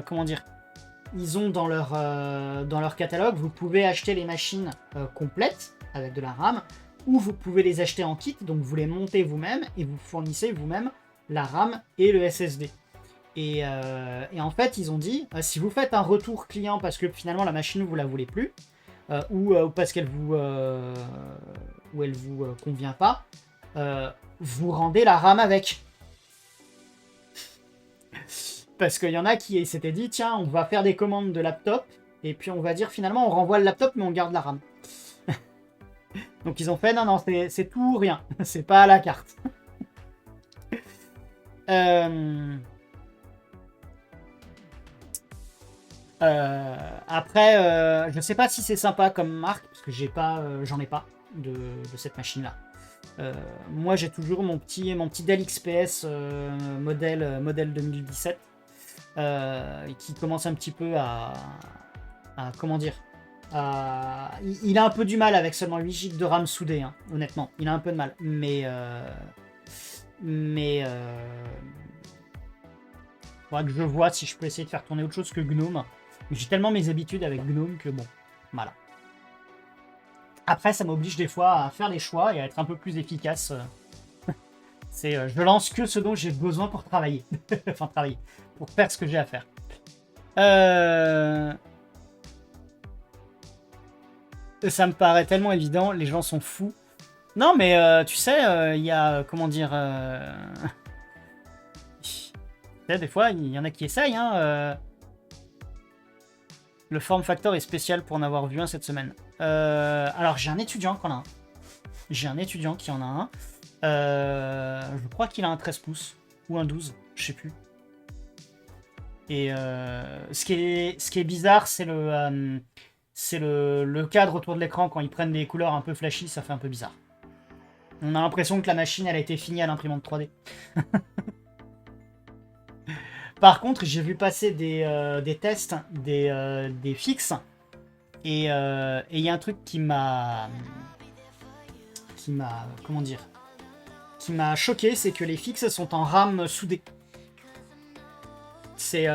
comment dire, ils ont dans leur catalogue, vous pouvez acheter les machines complètes avec de la RAM, ou vous pouvez les acheter en kit, donc vous les montez vous-même et vous fournissez vous-même la RAM et le SSD. Et en fait, ils ont dit, si vous faites un retour client parce que finalement la machine vous la voulez plus, ou parce qu'elle vous convient pas, vous rendez la RAM avec. Parce qu'il y en a qui s'étaient dit, tiens, on va faire des commandes de laptop, et puis on va dire finalement on renvoie le laptop mais on garde la RAM. Donc ils ont fait, non, c'est tout ou rien, c'est pas à la carte. Après, je sais pas si c'est sympa comme marque, parce que j'en ai pas de cette machine-là. Moi, j'ai toujours mon petit Dell XPS modèle 2017, qui commence un petit peu à comment dire, il a un peu du mal avec seulement 8 Go de RAM soudé, hein, honnêtement. Il a un peu de mal, mais faudra que je vois si je peux essayer de faire tourner autre chose que GNOME. J'ai tellement mes habitudes avec GNOME que bon, voilà. Après, ça m'oblige des fois à faire les choix et à être un peu plus efficace. Je lance que ce dont j'ai besoin pour travailler. Enfin, travailler. Pour faire ce que j'ai à faire. Ça me paraît tellement évident, les gens sont fous. Non, mais tu sais, il y a... Comment dire... Des fois, il y en a qui essayent. Hein, Le form factor est spécial pour en avoir vu un cette semaine. Alors, j'ai un étudiant qui en a un. J'ai un étudiant qui en a un. Je crois qu'il a un 13 pouces. Ou un 12, je sais plus. Et ce qui est bizarre, c'est le cadre autour de l'écran. Quand ils prennent des couleurs un peu flashy, ça fait un peu bizarre. On a l'impression que la machine, elle a été finie à l'imprimante 3D. Par contre, j'ai vu passer des tests, des fixes, et il y a un truc comment dire, qui m'a choqué, c'est que les fixes sont en RAM soudée. C'est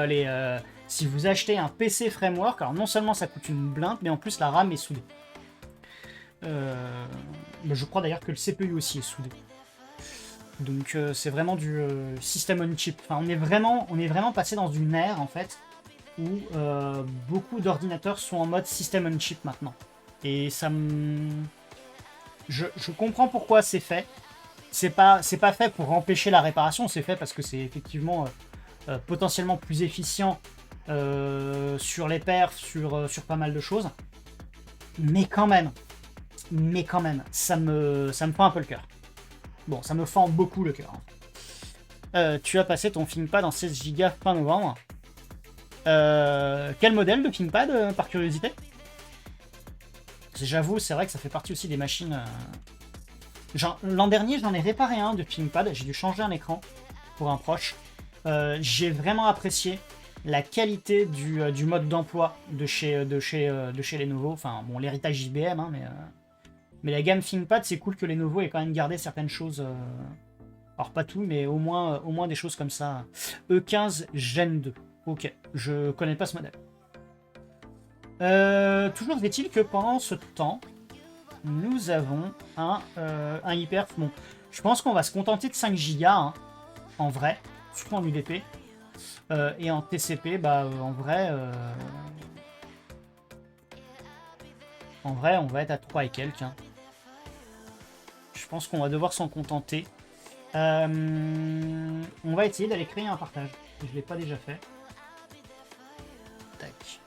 si vous achetez un PC framework, alors non seulement ça coûte une blinde, mais en plus la RAM est soudée. Je crois d'ailleurs que le CPU aussi est soudé. Donc c'est vraiment du system on chip. Enfin, on est vraiment passé dans une ère en fait où beaucoup d'ordinateurs sont en mode system on chip maintenant. Et ça me... Je comprends pourquoi c'est fait. C'est pas fait pour empêcher la réparation, c'est fait parce que c'est effectivement potentiellement plus efficient sur les perfs, sur pas mal de choses. Mais quand même, ça me fend un peu le cœur. Bon, ça me fend beaucoup le cœur. Tu as passé ton ThinkPad en 16 Go fin novembre. Quel modèle de ThinkPad, par curiosité? J'avoue, c'est vrai que ça fait partie aussi des machines... L'an dernier, j'en ai réparé un de ThinkPad. J'ai dû changer un écran pour un proche. J'ai vraiment apprécié la qualité du mode d'emploi de chez Lenovo. Enfin, bon, l'héritage IBM, hein, mais la gamme ThinkPad, c'est cool que Lenovo ait quand même gardé certaines choses. Alors, pas tout, mais au moins des choses comme ça. E15 Gen 2. Ok, je connais pas ce modèle. Toujours est-il que pendant ce temps, nous avons un hyperf. Bon, je pense qu'on va se contenter de 5 Go, hein, en vrai, surtout en UDP. Et en TCP, en vrai, on va être à 3 et quelques. Hein. Je pense qu'on va devoir s'en contenter. On va essayer d'aller créer un partage. Je ne l'ai pas déjà fait. Tac.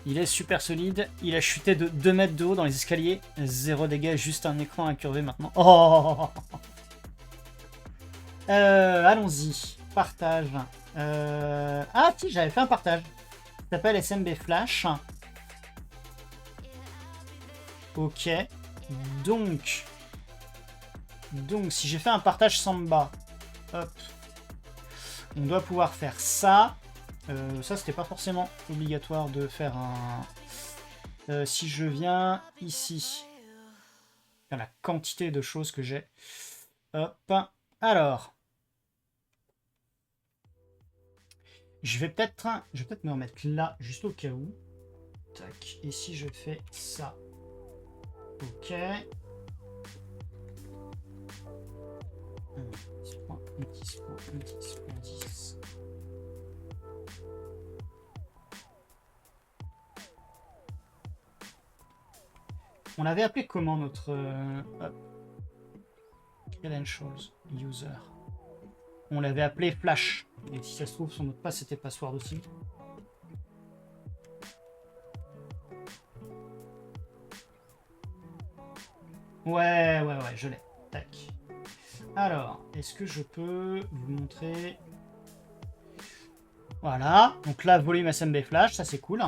Il est super solide. Il a chuté de 2 mètres de haut dans les escaliers. 0 dégâts, juste un écran incurvé maintenant. Oh. Allons-y. Partage. Ah, si, j'avais fait un partage. Ça s'appelle SMB Flash. Ok. Donc, si j'ai fait un partage Samba, hop, on doit pouvoir faire ça. Ça, c'était pas forcément obligatoire de faire un... si je viens ici, la quantité de choses que j'ai. Hop. Alors, je vais peut-être me remettre là, juste au cas où. Tac. Et si je fais ça. Ok. Un petit point, 10. On l'avait appelé comment notre... Credentials User. On l'avait appelé Flash. Et si ça se trouve, son mot de passe c'était password aussi. Ouais, je l'ai. Tac. Alors, est-ce que je peux vous montrer... Voilà. Donc là, volume SMB Flash, ça c'est cool.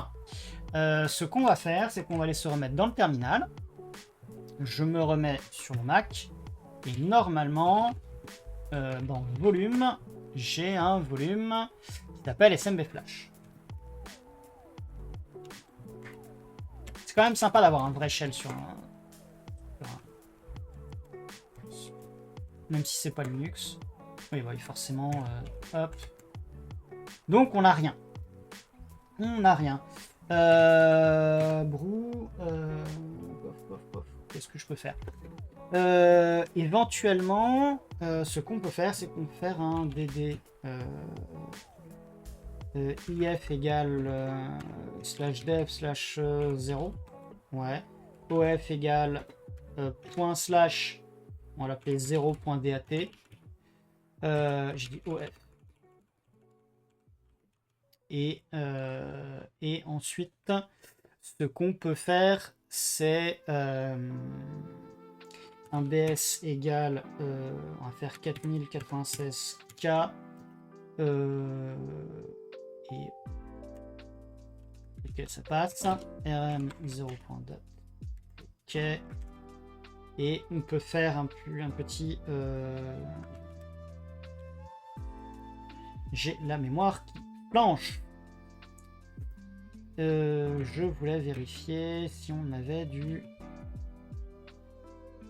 Ce qu'on va faire, c'est qu'on va aller se remettre dans le terminal. Je me remets sur le Mac. Et normalement, dans volume, j'ai un volume qui s'appelle SMB Flash. C'est quand même sympa d'avoir un vrai shell sur un... Même si c'est pas Linux. Oui, forcément. Hop. Donc on n'a rien. Brou. Qu'est-ce que je peux faire? Éventuellement, ce qu'on peut faire, c'est qu'on peut faire un DD if égale /dev/0. Ouais. OF égale point slash, on va l'appeler 0.dat. Je dis OF. Et ensuite, ce qu'on peut faire, c'est un BS égale, on va faire 4096K et... Ok, ça passe. RM 0.2. Ok. Et on peut faire un petit... J'ai la mémoire qui planche. Je voulais vérifier si on avait du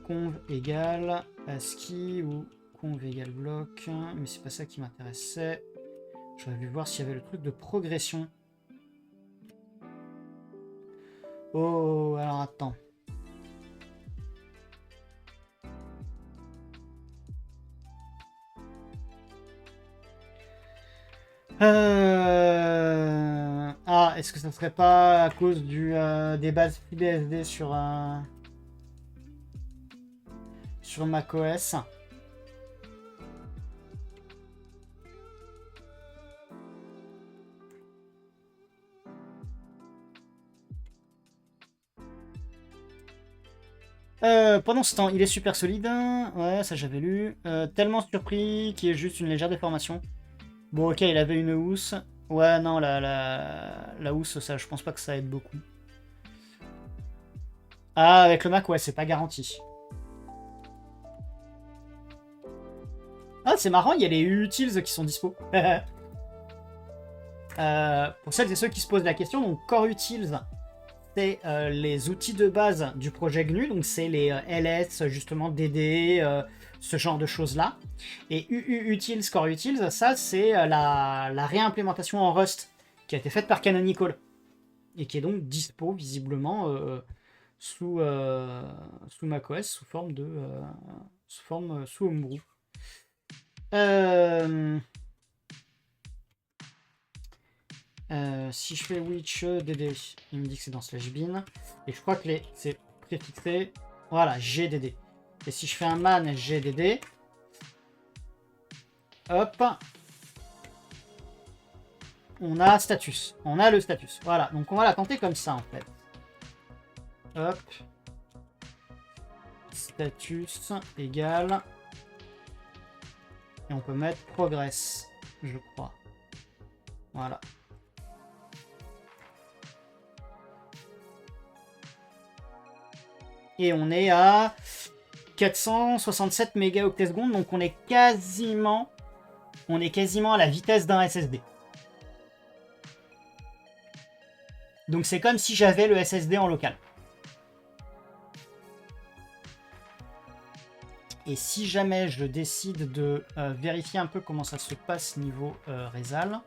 conv égale ASCII ou conv égale bloc, mais c'est pas ça qui m'intéressait. J'aurais vu voir s'il y avait le truc de progression. Oh, alors attends. Ah, est-ce que ça serait pas à cause des bases FreeBSD sur macOS? Pendant ce temps, il est super solide. Ouais, ça j'avais lu. Tellement surpris qu'il y ait juste une légère déformation. Bon, ok, il avait une housse. Ouais, non, la housse, ça, je pense pas que ça aide beaucoup. Ah, avec le Mac, ouais, c'est pas garanti. Ah, c'est marrant, il y a les utils qui sont dispo. Pour celles et ceux qui se posent la question, donc Core Utils, c'est les outils de base du projet GNU, donc c'est les LS, justement, DD, ce genre de choses-là. Et UUutils, Core Utils, ça c'est la réimplémentation en Rust qui a été faite par Canonical et qui est donc dispo visiblement sous macOS sous forme sous Homebrew. Si je fais which dd, il me dit que c'est dans /bin et je crois que c'est préfixé, voilà, gdd. Et si je fais un man gdd, hop, on a status, on a le status, voilà, donc on va la tenter comme ça en fait. Hop, status égale, et on peut mettre progress, je crois, voilà. Et on est à 467 mégaoctets secondes, donc on est quasiment à la vitesse d'un SSD. Donc c'est comme si j'avais le SSD en local. Et si jamais je décide de vérifier un peu comment ça se passe niveau Resal,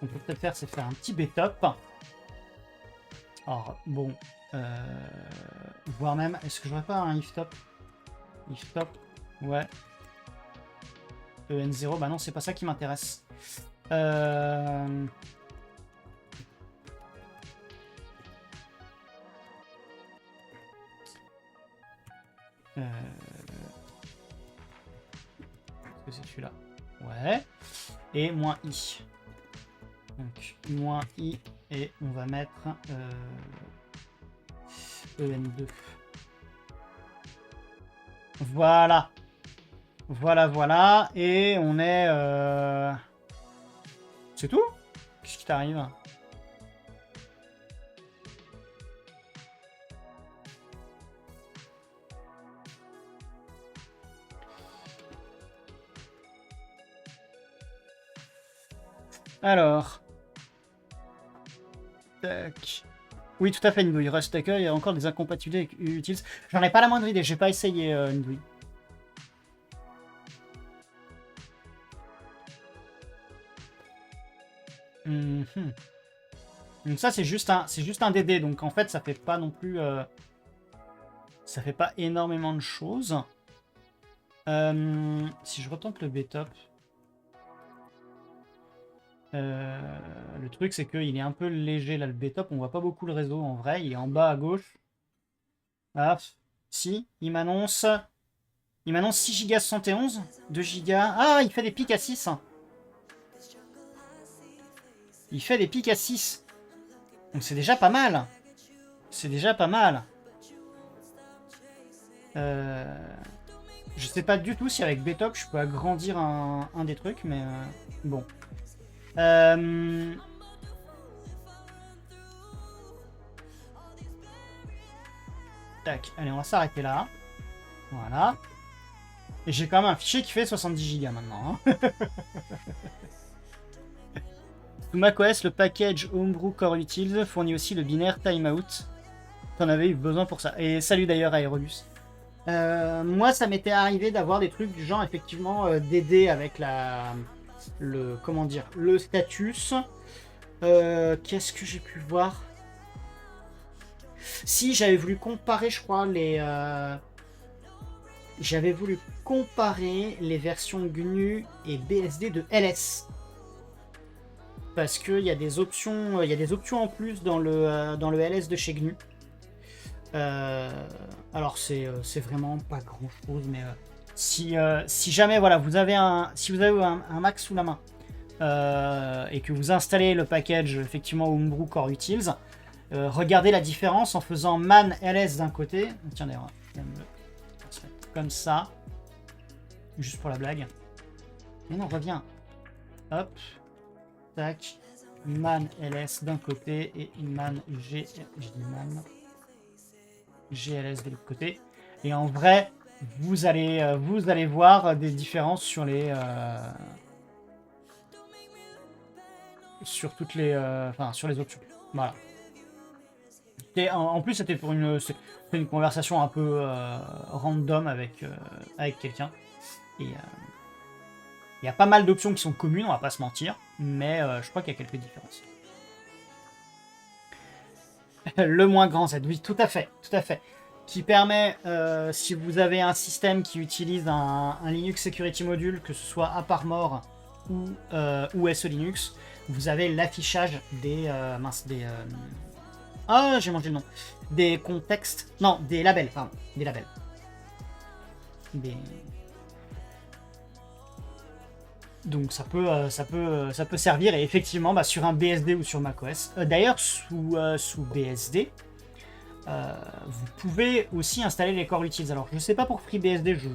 on peut peut-être faire, c'est faire un petit btop. Alors bon, voire même, est-ce que j'aurais pas un iftop? Iftop, ouais. EN0, bah non, c'est pas ça qui m'intéresse. Qu'est-ce que c'est celui-là? Ouais. Et moins i. Donc, moins i, et on va mettre EN2. Voilà. Voilà. Et on est... C'est tout? Qu'est-ce qui t'arrive? Alors... Tac... Oui, tout à fait, Ndouille. Rust accueille, il y a encore des incompatibilités avec Utils. J'en ai pas la moindre idée, j'ai pas essayé, Ndouille. Donc ça, c'est juste un DD, donc en fait, ça fait pas non plus... ça fait pas énormément de choses. Si je retente le btop... le truc, c'est qu'il est un peu léger, là, le btop. On voit pas beaucoup le réseau, en vrai. Il est en bas à gauche. Ah, si, il m'annonce 6 Go 71, 2 Go... Ah, il fait des pics à 6. Il fait des pics à 6. Donc c'est déjà pas mal. C'est déjà pas mal. Je sais pas du tout si avec btop je peux agrandir un des trucs, mais bon. Euh, Tac, allez, on va s'arrêter là. Voilà. Et j'ai quand même un fichier qui fait 70 Go maintenant. Hein. Sous macOS, le package Homebrew Core Utils fournit aussi le binaire Timeout. T'en avais eu besoin pour ça. Et salut d'ailleurs Aerobus. Moi, ça m'était arrivé d'avoir des trucs du genre, effectivement, d'aider avec comment dire, le status. Qu'est-ce que j'ai pu voir? Si, j'avais voulu comparer, je crois, j'avais voulu comparer les versions GNU et BSD de LS. Parce qu'il y a des options, en plus dans le LS de chez GNU. Alors c'est vraiment pas grand chose, mais si jamais voilà vous avez un Mac sous la main et que vous installez le package effectivement Homebrew Core Utils, regardez la différence en faisant man ls d'un côté. Tiens d'ailleurs, on va se mettre comme ça, juste pour la blague. Mais non, reviens. Hop, tac, man ls d'un côté et man GLS de l'autre côté. Et en vrai, vous allez voir des différences sur les sur toutes les sur les options. Voilà. Et en plus, c'était pour une conversation un peu random avec quelqu'un. Et il y a pas mal d'options qui sont communes, on va pas se mentir, mais je crois qu'il y a quelques différences. Le moins grand Z, oui, tout à fait, qui permet, si vous avez un système qui utilise un Linux Security Module, que ce soit à part mort ou SE Linux, vous avez l'affichage des ah, j'ai mangé le nom, des contextes, non, des labels, pardon, des labels, donc ça peut servir, et effectivement sur un BSD ou sur macOS. D'ailleurs sous BSD, vous pouvez aussi installer les Core Utils. Alors je ne sais pas pour FreeBSD, je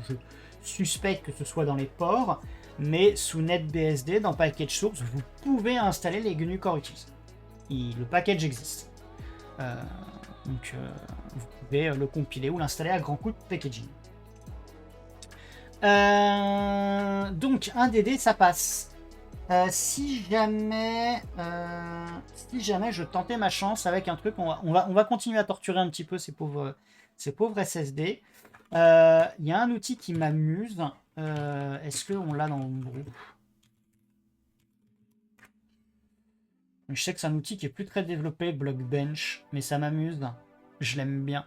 suspecte que ce soit dans les ports, mais sous NetBSD, dans Package Source, vous pouvez installer les GNU Core Utils. Le package existe. Donc vous pouvez le compiler ou l'installer à grand coup de packaging. Donc un DD ça passe. Si jamais je tentais ma chance avec un truc, on va continuer à torturer un petit peu ces pauvres SSD. Il y a un outil qui m'amuse. Est-ce qu'on l'a dans le groupe? Je sais que c'est un outil qui est plus très développé, Blockbench, mais ça m'amuse. Je l'aime bien.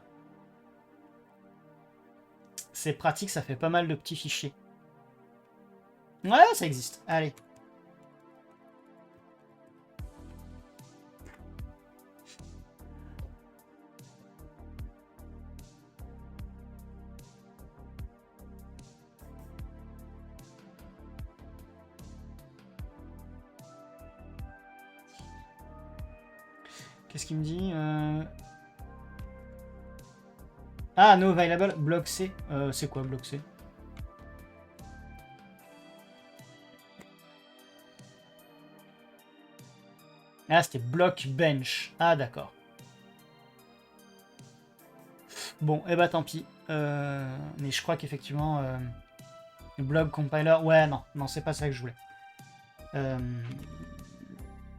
C'est pratique, ça fait pas mal de petits fichiers. Ouais, ça existe. Allez. Qu'est-ce qu'il me dit Ah, no available, bloc C. C'est quoi bloc C? Ah, c'était block bench. Ah, d'accord. Bon, eh bah tant pis. Mais je crois qu'effectivement, block compiler. Ouais, non, c'est pas ça que je voulais.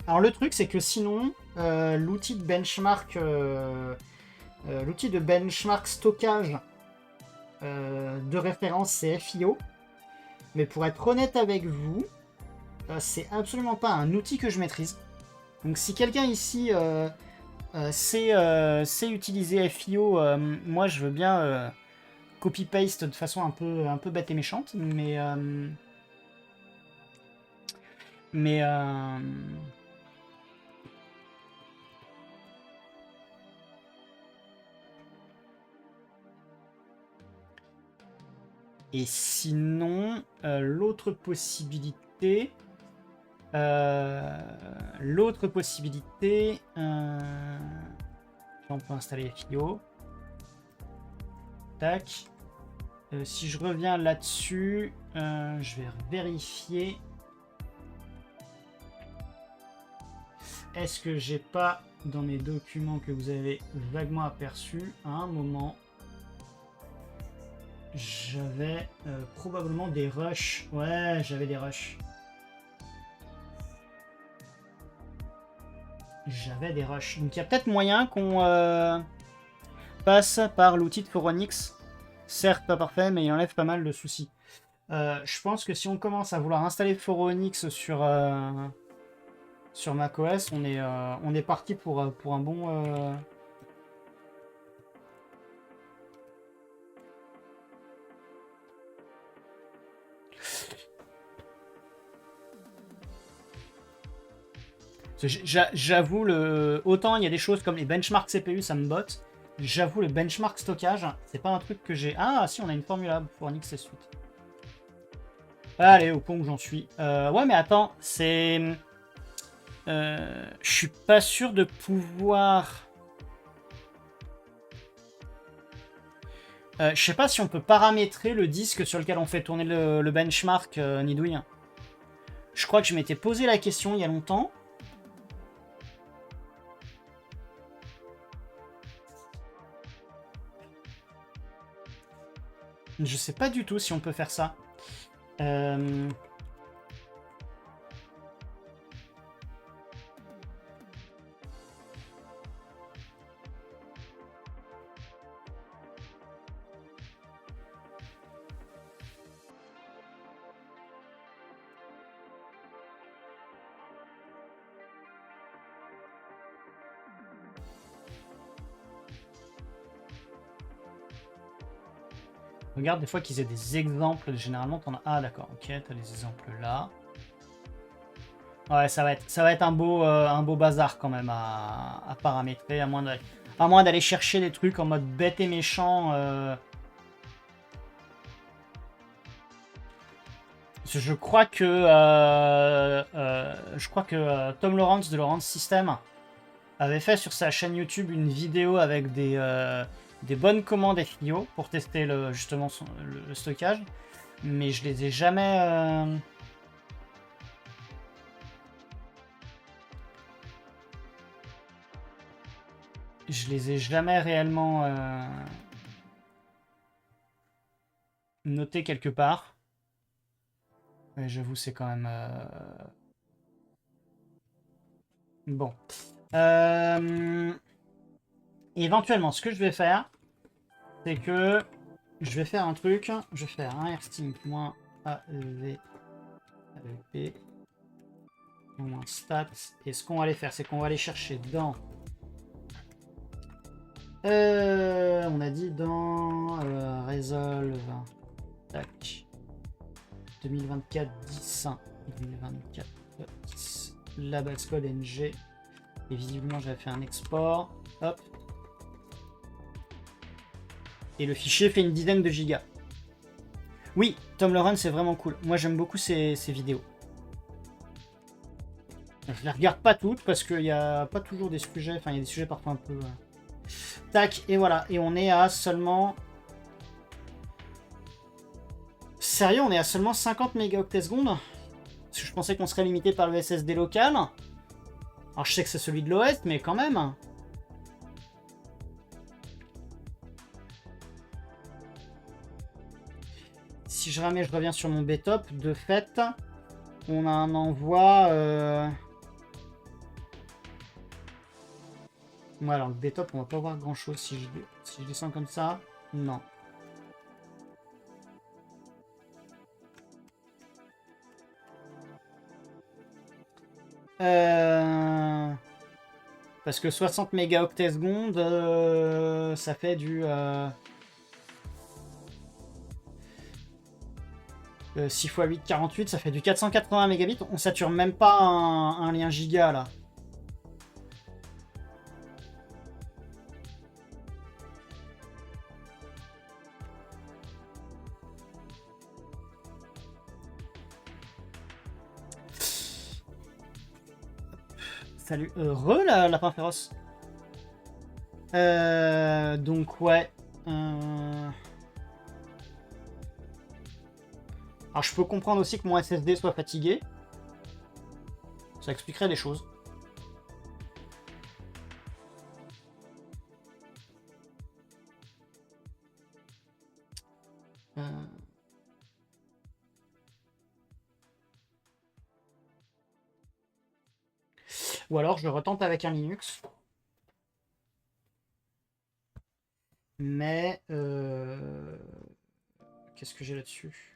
Alors le truc, c'est que sinon, l'outil de benchmark stockage de référence, c'est FIO. Mais pour être honnête avec vous, c'est absolument pas un outil que je maîtrise. Donc si quelqu'un ici sait utiliser FIO, moi je veux bien copy-paste de façon un peu bête et méchante, mais et sinon, l'autre possibilité, on peut installer FIO. Tac. Si je reviens là-dessus, je vais vérifier. est-ce que j'ai pas dans mes documents que vous avez vaguement aperçus à un moment, j'avais probablement des rushs. Ouais, j'avais des rushs. J'avais des rushs. Donc il y a peut-être moyen qu'on passe par l'outil de Phoronix. Certes pas parfait, mais il enlève pas mal de soucis. Je pense que si on commence à vouloir installer Phoronix sur macOS, on est parti pour un bon... J'avoue, autant il y a des choses comme les benchmarks CPU, ça me botte. J'avoue, le benchmark stockage, c'est pas un truc que j'ai... Ah, si, on a une formulable pour Nix et suite. Allez, au point où j'en suis. Ouais, mais attends, c'est... je suis pas sûr de pouvoir... je sais pas si on peut paramétrer le disque sur lequel on fait tourner le benchmark Nidouille. Je crois que je m'étais posé la question il y a longtemps. Je sais pas du tout si on peut faire ça. Regarde des fois qu'ils aient des exemples. Généralement, t'en as... Ah d'accord, ok, t'as les exemples là. Ouais, ça va être un beau bazar quand même à paramétrer, à moins d'aller chercher des trucs en mode bête et méchant. Je crois que Tom Lawrence de Lawrence System avait fait sur sa chaîne YouTube une vidéo avec des bonnes commandes FIO pour tester justement le stockage, mais je les ai jamais... Je les ai jamais réellement notés quelque part. Ouais, j'avoue, c'est quand même... Bon. Éventuellement, ce que je vais faire, c'est que je vais faire un truc. Je vais faire un rsting.av stats. Et ce qu'on va aller faire, c'est qu'on va aller chercher dans... on a dit dans Resolve. Tac. 2024 10. 2024 10. La base code NG. Et visiblement, j'avais fait un export. Hop. Et le fichier fait une dizaine de gigas. Oui, Tom Lawrence, c'est vraiment cool. Moi, j'aime beaucoup ses vidéos. Je les regarde pas toutes parce qu'il n'y a pas toujours des sujets. Enfin, il y a des sujets parfois un peu... Tac, et voilà. Et on est à seulement... Sérieux, on est à seulement 50 mégaoctets secondes. Parce que je pensais qu'on serait limité par le SSD local. Alors, je sais que c'est celui de l'OS, mais quand même. Si je reviens sur mon BTOP, de fait, on a un envoi... Ouais, alors le BTOP, on va pas voir grand chose si je descends comme ça. Non. Parce que 60 mégaoctets secondes, ça fait du... 6 x 8, 48, ça fait du 480 mégabits. On sature même pas un lien giga là. Salut, heureux la lapin féroce. Donc ouais. Alors je peux comprendre aussi que mon SSD soit fatigué. Ça expliquerait des choses. Ou alors je retente avec un Linux. Mais qu'est-ce que j'ai là-dessus?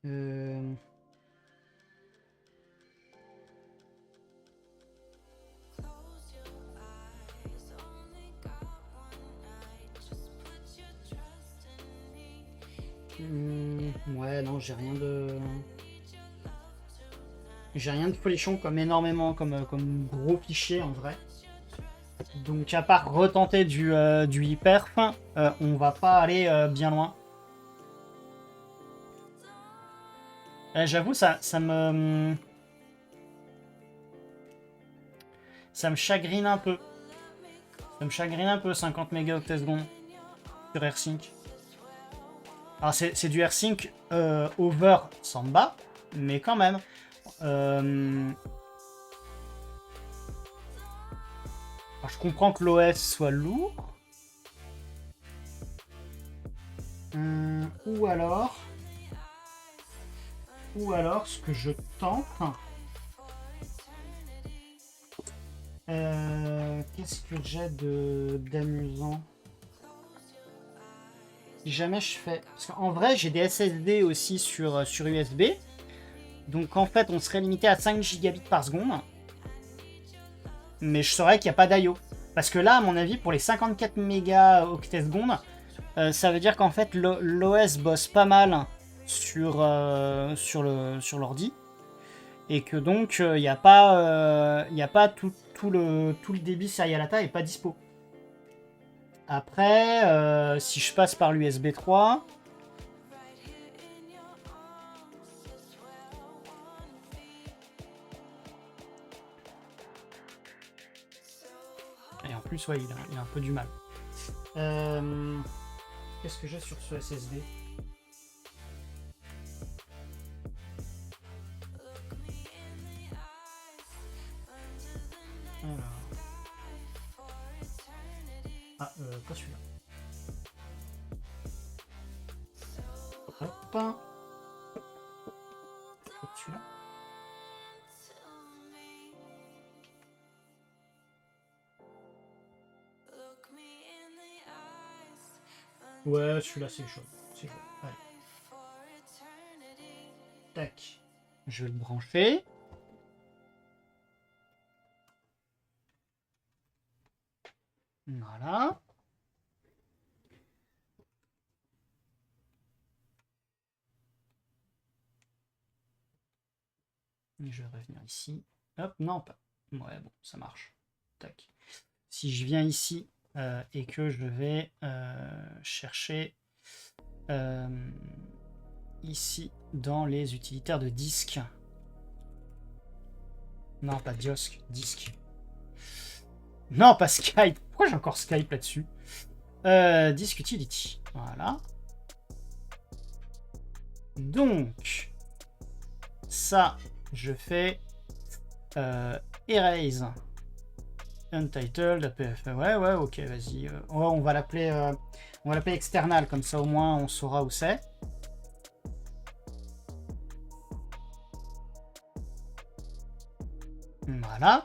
Euh... ouais, non, j'ai rien de... J'ai rien de folichon comme énormément, comme gros fichier en vrai. Donc à part retenter du hyperf, on va pas aller bien loin. J'avoue, ça me chagrine un peu. Ça me chagrine un peu, 50 mégaoctets secondes sur AirSync. Alors c'est du AirSync over Samba, mais quand même. Alors, je comprends que l'OS soit lourd. Ou alors, ce que je tente. Qu'est-ce que j'ai d'amusant? Si jamais je fais... Parce qu'en vrai, j'ai des SSD aussi sur USB. Donc en fait, on serait limité à 5 gigabits par seconde. Mais je saurais qu'il n'y a pas d'IO. Parce que là, à mon avis, pour les 54 mégaoctets secondes, ça veut dire qu'en fait, l'OS bosse pas mal sur l'ordi. Et que donc, il n'y a pas, tout le débit serial data est pas dispo. Après, si je passe par l'USB 3... Et en plus, ouais, il a un peu du mal. Qu'est-ce que j'ai sur ce SSD? Alors... Ah, pas celui-là. Hop. Celui-là. Ouais, celui-là, c'est chaud. C'est chaud. Allez. Tac. Je vais le brancher. Voilà. Je vais revenir ici. Hop, non, pas. Ouais, bon, ça marche. Tac. Si je viens ici et que je vais chercher ici dans les utilitaires de disque. Non, pas diosque, disque. Non, pas Skype. Pourquoi j'ai encore Skype là-dessus? Disk utility. Voilà. Donc, ça, je fais erase untitled APF. Ouais, ok, vas-y. On va l'appeler external, comme ça au moins on saura où c'est. Voilà.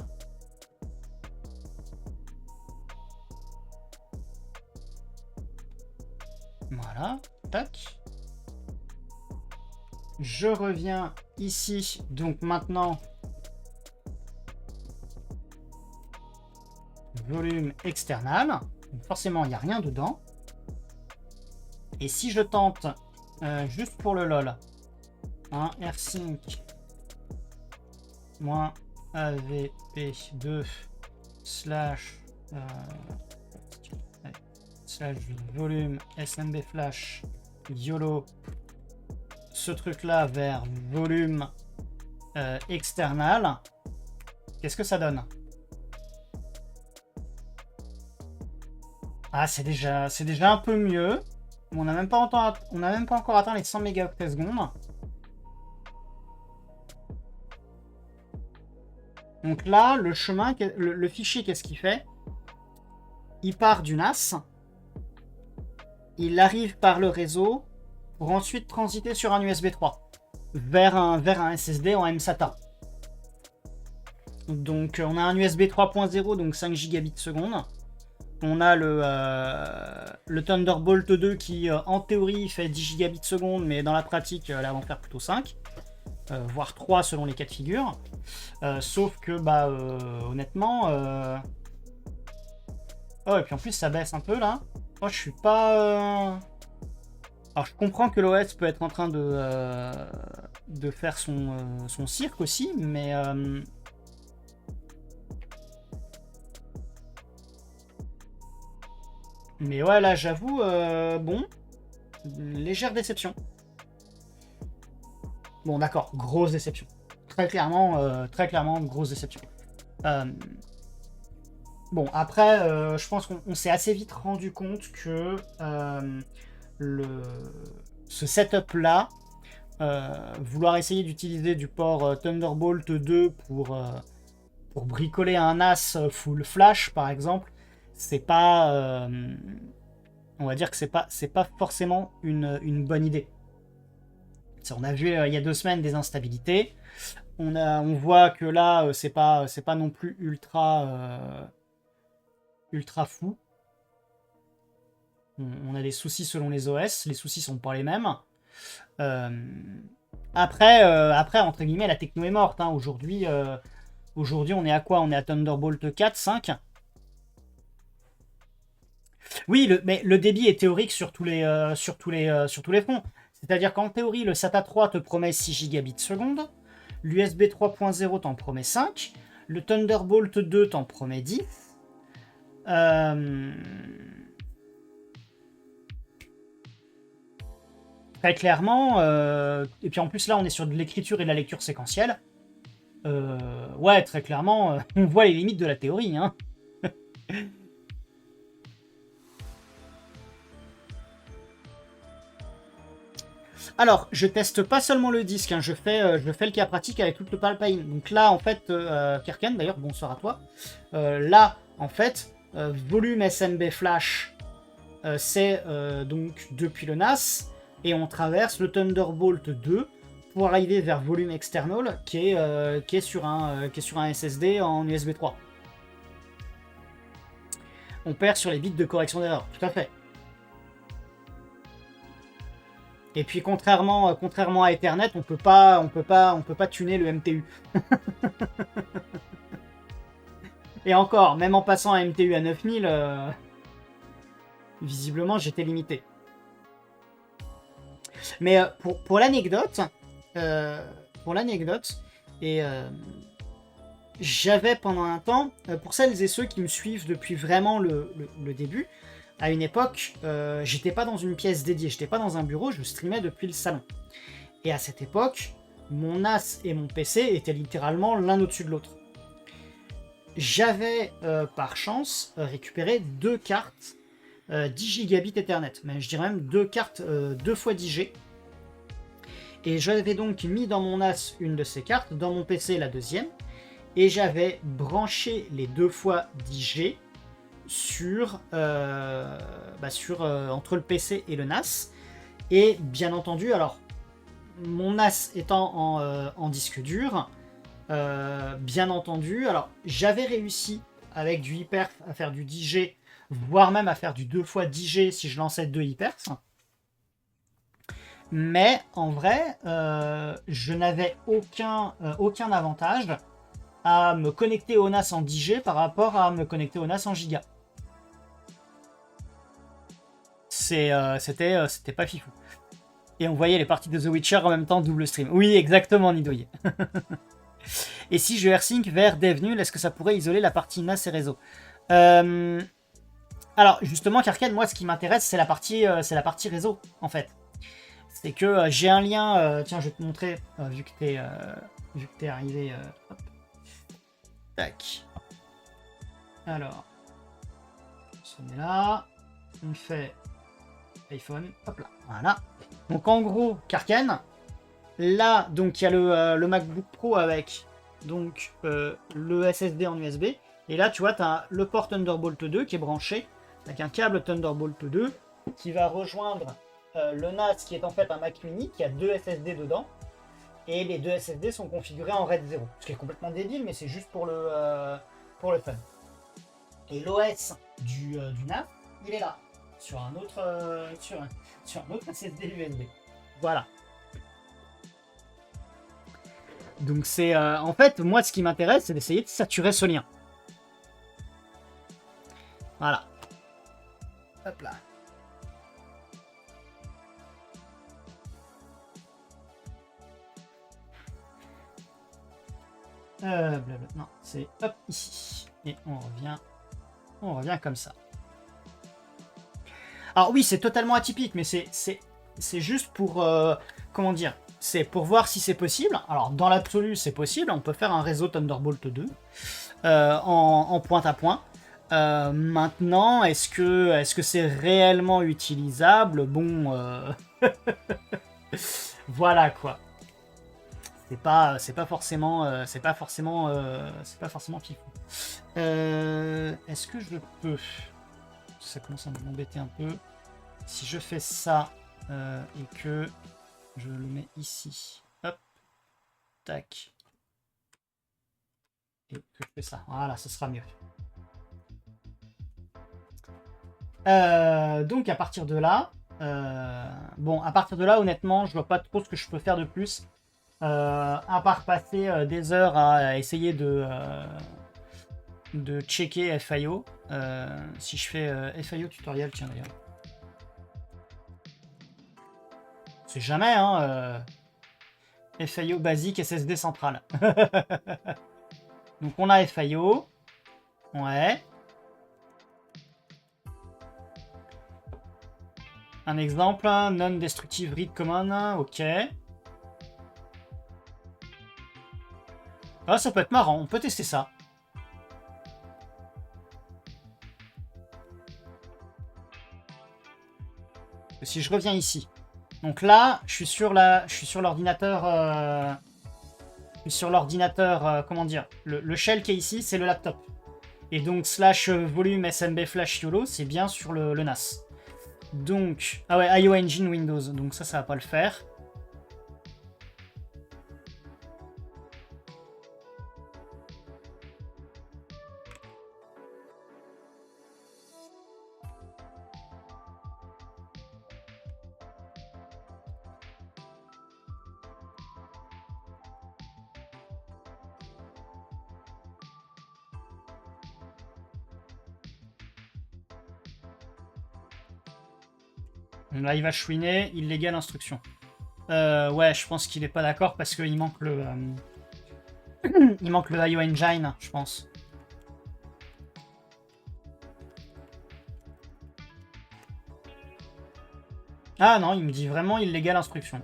Voilà, tac. Je reviens ici, donc maintenant, volume external. Donc forcément, il n'y a rien dedans. Et si je tente, juste pour le lol, un AirSync -avp2 slash volume smb flash YOLO, ce truc là vers volume external, qu'est-ce que ça donne? Ah, c'est déjà un peu mieux. On n'a même pas encore atteint les 100 mégaoctets secondes. Donc là, le chemin, le fichier, qu'est-ce qu'il fait? Il part du NAS, il arrive par le réseau pour ensuite transiter sur un USB 3 vers un SSD en mSATA. Donc on a un USB 3.0, donc 5 gigabits seconde. On a le Thunderbolt 2 qui en théorie fait 10 gigabits seconde, mais dans la pratique là va en faire plutôt 5, voire 3 selon les cas de figure. Sauf que bah honnêtement oh, et puis en plus ça baisse un peu là. Moi je suis pas alors je comprends que l'OS peut être en train de faire son cirque aussi, mais ouais, là, j'avoue, bon, légère déception. Bon, d'accord, grosse déception. Très clairement, grosse déception. Bon, après, je pense qu'on s'est assez vite rendu compte que ce setup-là, vouloir essayer d'utiliser du port Thunderbolt 2 pour bricoler un NAS full flash, par exemple, c'est pas, on va dire que c'est pas forcément une bonne idée. On a vu il y a 2 semaines des instabilités. On voit que là, c'est pas non plus ultra fou. On a des soucis selon les OS. Les soucis sont pas les mêmes. Après, entre guillemets, la techno est morte. Hein. Aujourd'hui, on est à quoi? On est à Thunderbolt 4, 5. Oui, mais le débit est théorique sur tous les fronts. C'est-à-dire qu'en théorie, le SATA 3 te promet 6 gigabits seconde, l'USB 3.0 t'en promet 5, le Thunderbolt 2 t'en promet 10. Très clairement, et puis en plus là on est sur de l'écriture et de la lecture séquentielle. Ouais, très clairement, on voit les limites de la théorie. Hein. Alors, je teste pas seulement le disque, hein, je fais le cas pratique avec tout le Palpine. Donc là, en fait, Kirken, d'ailleurs, bonsoir à toi. Là, en fait, volume SMB Flash, c'est donc depuis le NAS, et on traverse le Thunderbolt 2 pour arriver vers volume external, qui est sur un SSD en USB 3. On perd sur les bits de correction d'erreur, tout à fait. Et puis contrairement à Ethernet, on peut pas tuner le MTU. Et encore, même en passant un MTU à 9000, visiblement j'étais limité. Mais pour l'anecdote, j'avais pendant un temps, pour celles et ceux qui me suivent depuis vraiment le début, à une époque, j'étais pas dans une pièce dédiée, j'étais pas dans un bureau, je streamais depuis le salon. Et à cette époque, mon NAS et mon PC étaient littéralement l'un au-dessus de l'autre. J'avais, par chance, récupéré 2 cartes 10 gigabits Ethernet, mais je dirais même 2 cartes 2 x 10G. Et j'avais donc mis dans mon NAS une de ces cartes, dans mon PC la deuxième, et j'avais branché les 2 x 10G entre le PC et le NAS. Et bien entendu, alors mon NAS étant en disque dur, bien entendu, alors j'avais réussi avec du hyperf à faire du 10G, voire même à faire du 2 x 10G si je lançais 2 hyperf. Mais en vrai, je n'avais aucun avantage à me connecter au NAS en 10G par rapport à me connecter au NAS en giga. C'était pas fifou. Et on voyait les parties de The Witcher en même temps, double stream. Oui, exactement, Nidoye. Et si je AirSync vers DevNull, est-ce que ça pourrait isoler la partie NAS et réseau? Alors, justement, Karken, moi, ce qui m'intéresse, c'est la partie réseau, en fait. C'est que j'ai un lien... tiens, je vais te montrer, vu que t'es arrivé... hop. Tac. Alors. On est là. On fait... iPhone, hop là, voilà. Donc en gros, Karken, là, donc il y a le MacBook Pro avec donc le SSD en USB. Et là, tu vois, tu as le port Thunderbolt 2 qui est branché avec un câble Thunderbolt 2 qui va rejoindre le NAS qui est en fait un Mac mini qui a 2 SSD dedans. Et les 2 SSD sont configurés en RAID 0. Ce qui est complètement débile, mais c'est juste pour le fun. Et l'OS du NAS, il est là, sur un autre, sur un autre SSD USB. Voilà. Donc c'est en fait, moi ce qui m'intéresse, c'est d'essayer de saturer ce lien. Voilà. Hop là. Blabla. Non, c'est hop ici. Et on revient comme ça. Alors oui, c'est totalement atypique, mais c'est juste pour, comment dire, c'est pour voir si c'est possible. Alors dans l'absolu, c'est possible. On peut faire un réseau Thunderbolt 2 en point à point. Maintenant, est-ce que c'est réellement utilisable? Bon, voilà quoi. C'est pas forcément fifou. Est-ce que je peux? Ça commence à m'embêter un peu. Si je fais ça et que je le mets ici, hop, tac, et que je fais ça, voilà, ce sera mieux. Donc à partir de là, honnêtement, je vois pas trop ce que je peux faire de plus, à part passer des heures à essayer de checker FIO. Si je fais FIO tutoriel, tiens d'ailleurs. C'est jamais, hein. FIO basique SSD central. Donc on a FIO. Ouais. Un exemple, non-destructive read common, ok. Ah, ça peut être marrant, on peut tester ça. Si je reviens ici. Donc là, je suis sur l'ordinateur. Comment dire, le shell qui est ici, c'est le laptop. Et donc slash volume SMB flash YOLO, c'est bien sur le NAS. Donc, ah ouais, IO Engine Windows, donc ça va pas le faire. Là, il va chouiner, illégal instruction. Ouais, je pense qu'il est pas d'accord parce qu'il manque le... il manque le IO Engine, je pense. Ah non, il me dit vraiment illégal instruction.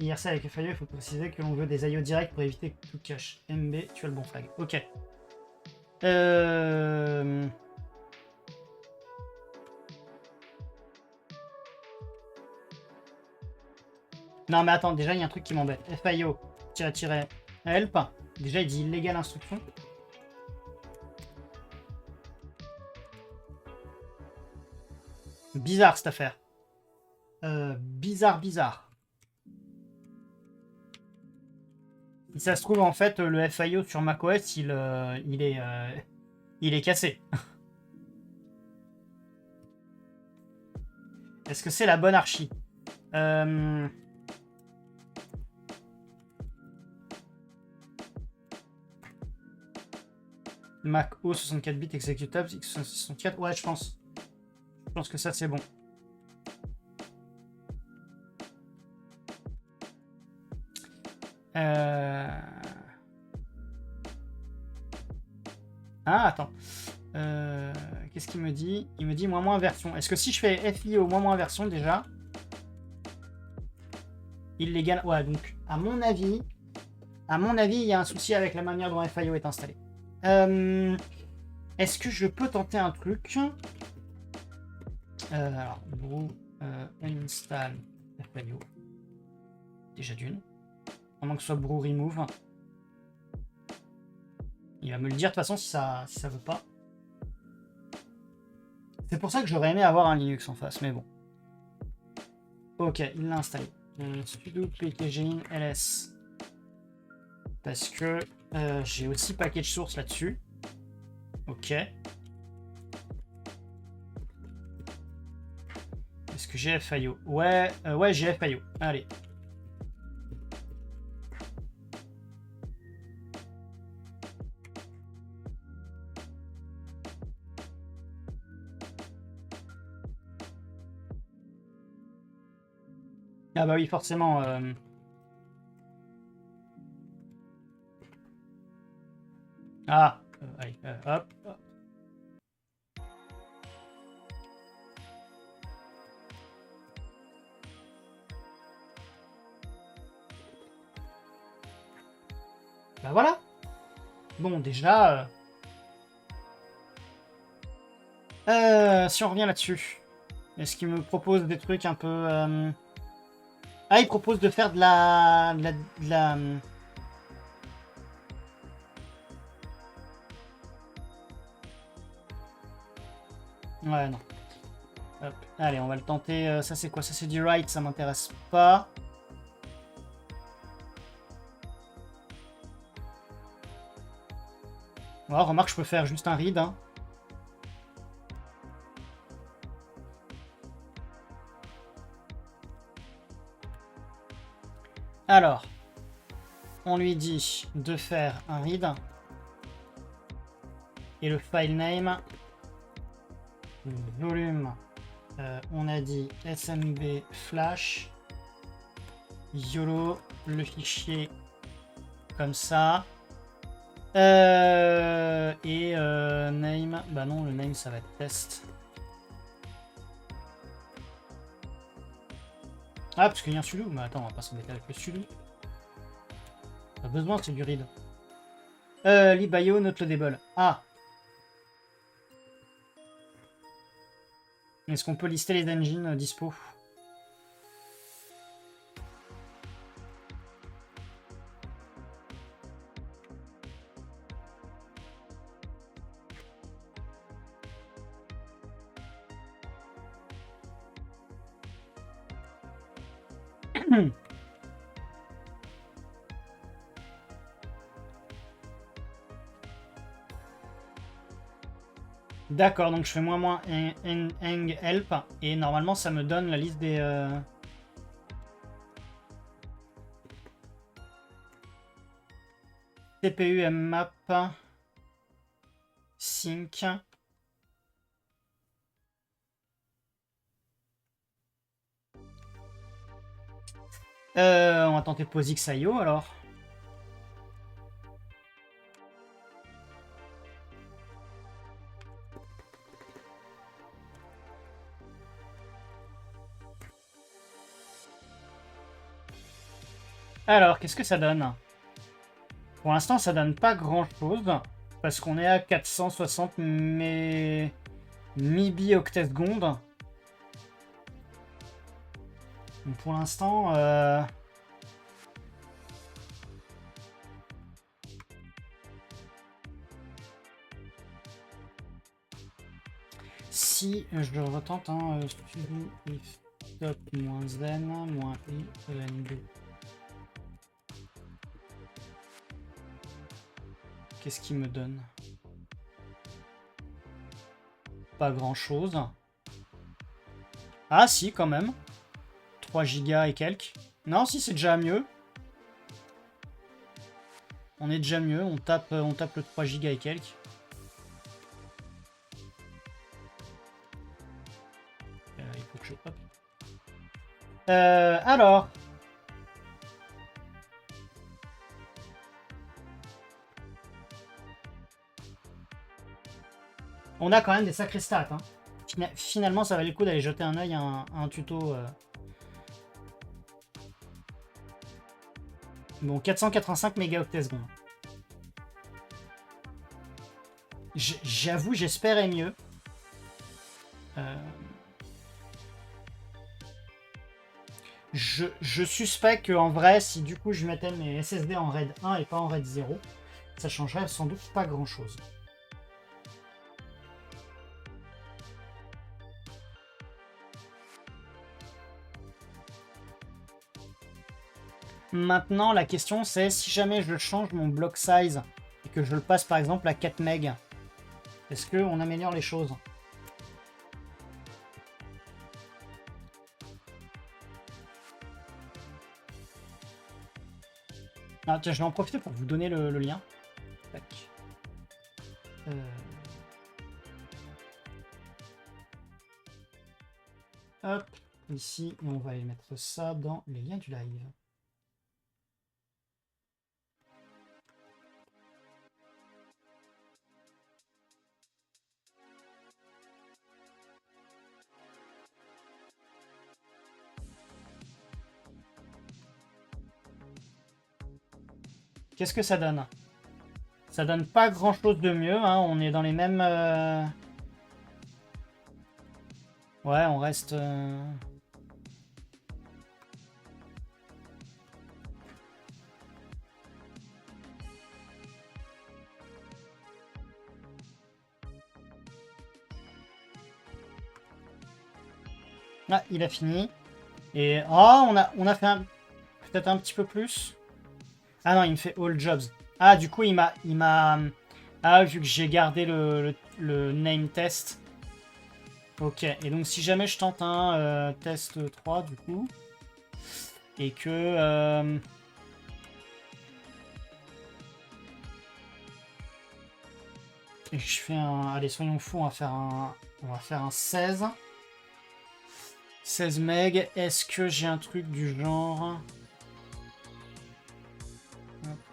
IRC avec FIO, il faut préciser que l'on veut des IO directs pour éviter tout cache. MB, tu as le bon flag. Ok. Non mais attends, déjà il y a un truc qui m'embête. FIO-help. Déjà il dit illégal instruction. Bizarre cette affaire. Bizarre. Si ça se trouve en fait le FIO sur macOS il est cassé. Est-ce que c'est la bonne archi? Mac OS 64 bits exécutable x64, ouais je pense. Je pense que ça c'est bon. Ah attends. Qu'est-ce qu'il me dit? Il me dit moins version. Est-ce que si je fais FIO moins version déjà, illégal? Ouais, donc à mon avis, il y a un souci avec la manière dont FIO est installé. Est-ce que je peux tenter un truc? Alors, Install FIO. Déjà d'une. À moins que ce soit brew remove. Il va me le dire de toute façon si ça veut pas. C'est pour ça que j'aurais aimé avoir un Linux en face, mais bon. Ok, il l'a installé. Sudo pkgin ls. Parce que j'ai aussi package source là-dessus. Ok. Est-ce que j'ai FIO? Ouais, ouais, j'ai FIO. Allez. Ah bah oui, forcément. Ah, allez, hop. Bah voilà. Bon, déjà... si on revient là-dessus, est-ce qu'il me propose des trucs un peu... Ah, il propose de faire de la... Ouais, non. Hop. Allez, on va le tenter. Ça, c'est quoi? Ça, c'est du write, ça m'intéresse pas. Ouais, remarque, je peux faire juste un read. Hein. Alors, on lui dit de faire un read. Et le file name, volume, on a dit smb flash, YOLO, le fichier comme ça. Et name, bah non, le name ça va être test. Ah, parce qu'il y a un sudo. Mais attends, on va pas s'embêter avec le sudo. Pas besoin, c'est du read. Libio, not loadable. Ah. Est-ce qu'on peut lister les engines dispo? D'accord, donc je fais moins eng help et normalement ça me donne la liste des CPU mmap sync. On va tenter POSIX.io alors. Alors, qu'est-ce que ça donne? Pour l'instant, ça donne pas grand-chose, parce qu'on est à 460 millioctets-secondes. Donc pour l'instant... Si je retente, hein, sudo if stop -n -i -en2. Qu'est-ce qu'il me donne? Pas grand chose. Ah si, quand même. 3 gigas et quelques. Non, si, c'est déjà mieux. On est déjà mieux, on tape le 3 gigas et quelques. Il faut que je... Hop. Alors... On a quand même des sacrés stats. Hein. Finalement, ça valait le coup d'aller jeter un œil à un tuto. Bon, 485 mégaoctets secondes. J'avoue, j'espérais mieux. je suspecte qu'en vrai, si du coup je mettais mes SSD en RAID 1 et pas en RAID 0, ça changerait sans doute pas grand chose. Maintenant, la question c'est si jamais je change mon block size et que je le passe par exemple à 4 MB, est-ce qu'on améliore les choses? Ah tiens, je vais en profiter pour vous donner le lien. Tac. Hop, ici, et on va aller mettre ça dans les liens du live. Qu'est-ce que ça donne? Ça donne pas grand chose de mieux, hein. On est dans les mêmes... Ouais, on reste... Ah, il a fini. Et... Oh, on a fait peut-être un petit peu plus. Ah non, il me fait all jobs. Ah, du coup, il m'a... Ah, vu que j'ai gardé le name test. Ok, et donc si jamais je tente un test 3, du coup, et que... et je fais un... Allez, soyons fous, on va faire un 16. 16 meg. Est-ce que j'ai un truc du genre...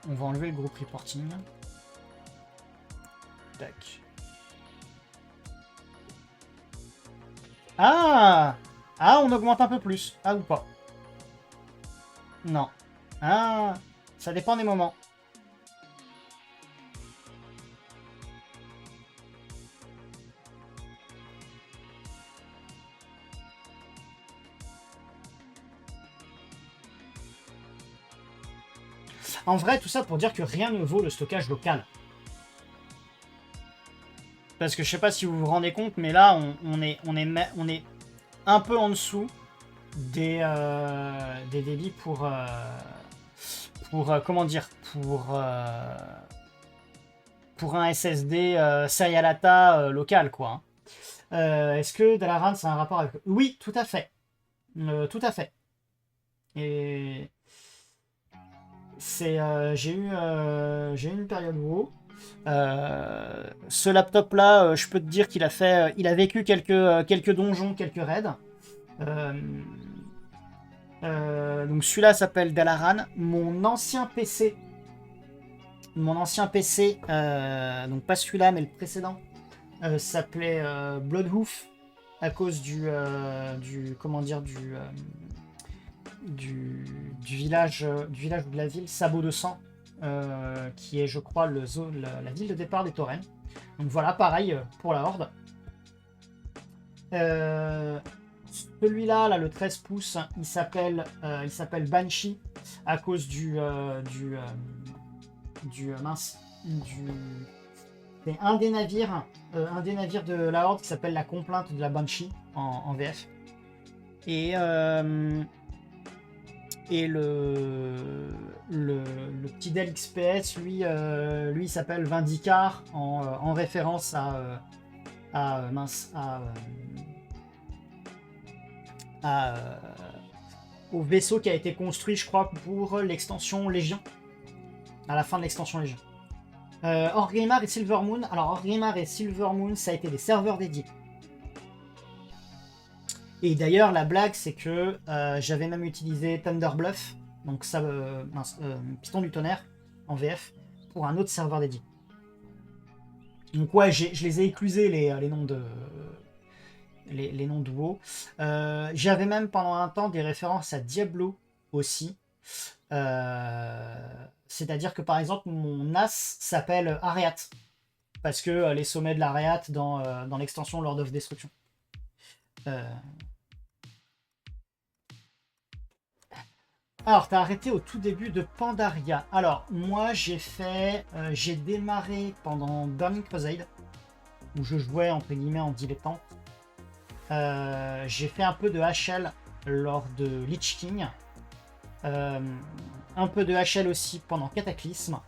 On va enlever le groupe reporting. Tac. Ah! Ah, on augmente un peu plus. Ah, ou pas? Non. Ah! Ça dépend des moments. En vrai, tout ça pour dire que rien ne vaut le stockage local. Parce que je sais pas si vous vous rendez compte, mais là, on est un peu en dessous des débits pour comment dire, pour un SSD serial data local, quoi. Est-ce que Dalaran, c'est un rapport avec... Oui, tout à fait. Tout à fait. Et c'est j'ai eu une période WoW. Ce laptop là, je peux te dire qu'il a fait, il a vécu quelques donjons, quelques raids. Donc celui-là s'appelle Dalaran. Mon ancien PC, donc pas celui-là mais le précédent, s'appelait Bloodhoof à cause du comment dire du village ou de la ville Sabot de Sang, qui est je crois la ville de départ des Taurennes. Donc voilà, pareil pour la Horde. Celui-là, là, le 13 pouces, il s'appelle Banshee à cause c'est un des navires de la Horde qui s'appelle la Complainte de la Banshee en VF. Et le petit Dell XPS, lui il s'appelle Vindicar en référence au vaisseau qui a été construit, je crois, pour l'extension Légion, à la fin de l'extension Légion. Orgrimmar et Silvermoon. Alors, Orgrimmar et Silvermoon, ça a été des serveurs dédiés. Et d'ailleurs, la blague, c'est que j'avais même utilisé Thunderbluff, donc ça, Piston du Tonnerre, en VF, pour un autre serveur dédié. Donc ouais, je les ai éclusés, les noms de... Les noms de WoW. J'avais même pendant un temps des références à Diablo aussi. C'est-à-dire que par exemple, mon as s'appelle Areat. Parce que les sommets de l'Areat dans l'extension Lord of Destruction. Alors, t'as arrêté au tout début de Pandaria. Alors, moi, j'ai démarré pendant Burning Crusade, où je jouais, entre guillemets, en dilettante. J'ai fait un peu de HL lors de Lich King. Un peu de HL aussi pendant Cataclysme.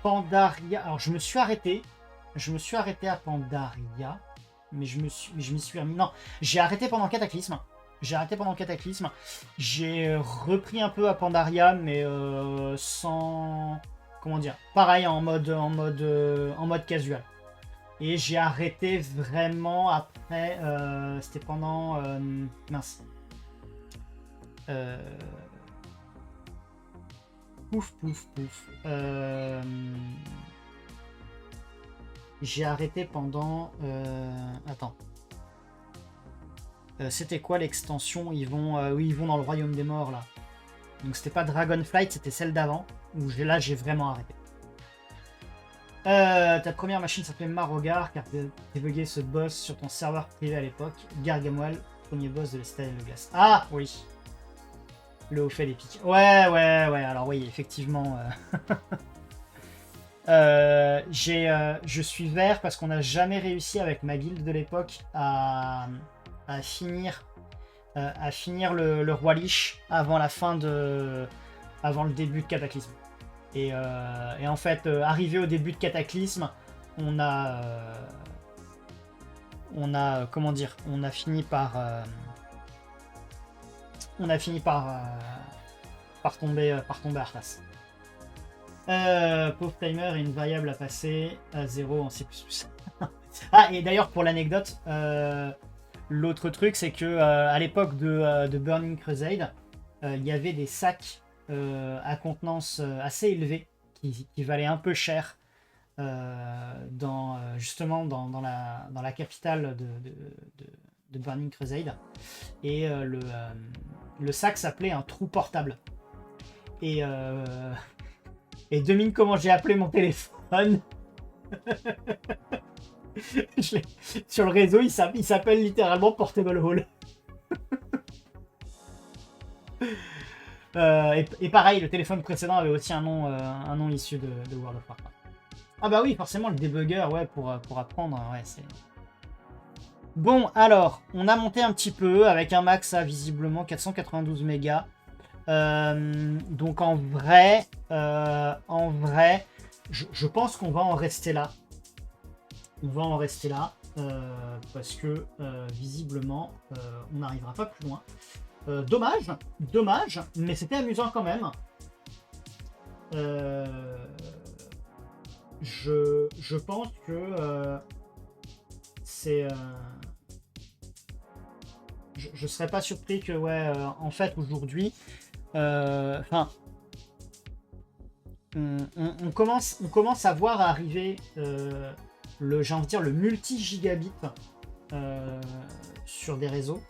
Pandaria... Alors, je me suis arrêté à Pandaria, mais je m'y suis remis... Non, j'ai arrêté pendant Cataclysme. J'ai repris un peu à Pandaria, mais sans... Comment dire? Pareil, en mode casual. Et j'ai arrêté vraiment après... C'était pendant... mince. Pouf. J'ai arrêté pendant... Attends. C'était quoi l'extension? Oui, ils vont dans le royaume des morts, là. Donc c'était pas Dragonflight, c'était celle d'avant. Où là, j'ai vraiment arrêté. Ta première machine s'appelait Marogar, car t'as débugué ce boss sur ton serveur privé à l'époque. Gargamel, premier boss de la Citadelle de Glace. Ah, oui. Le haut fait d'épique. Ouais. Alors oui, effectivement. Je suis vert parce qu'on n'a jamais réussi avec ma guilde de l'époque à finir le roi Lich avant le début de Cataclysme. Et en fait, arrivé au début de Cataclysme, on a comment dire, on a fini par tomber à Arthas. Pauvre timer et une variable à passer à 0 en C++. Ah, et d'ailleurs, pour l'anecdote, l'autre truc, c'est que à l'époque de Burning Crusade, il y avait des sacs à contenance assez élevés qui valaient un peu cher justement dans la capitale de Burning Crusade. Et le sac s'appelait un trou portable. Et devine comment j'ai appelé mon téléphone. Sur le réseau, il s'appelle littéralement Portable Hall. Et pareil, le téléphone précédent avait aussi un nom issu de World of Warcraft. Ah bah oui, forcément, le debugger, ouais, pour apprendre, ouais, c'est... Bon, alors, on a monté un petit peu avec un max à visiblement 492 mégas. Donc en vrai, je pense qu'on va en rester là. Parce que visiblement, on n'arrivera pas plus loin. Dommage, mais c'était amusant quand même. Je pense que c'est... je serais pas surpris que, ouais, en fait, aujourd'hui... Enfin... on commence à voir arriver j'ai envie de dire le multi-gigabit sur des réseaux.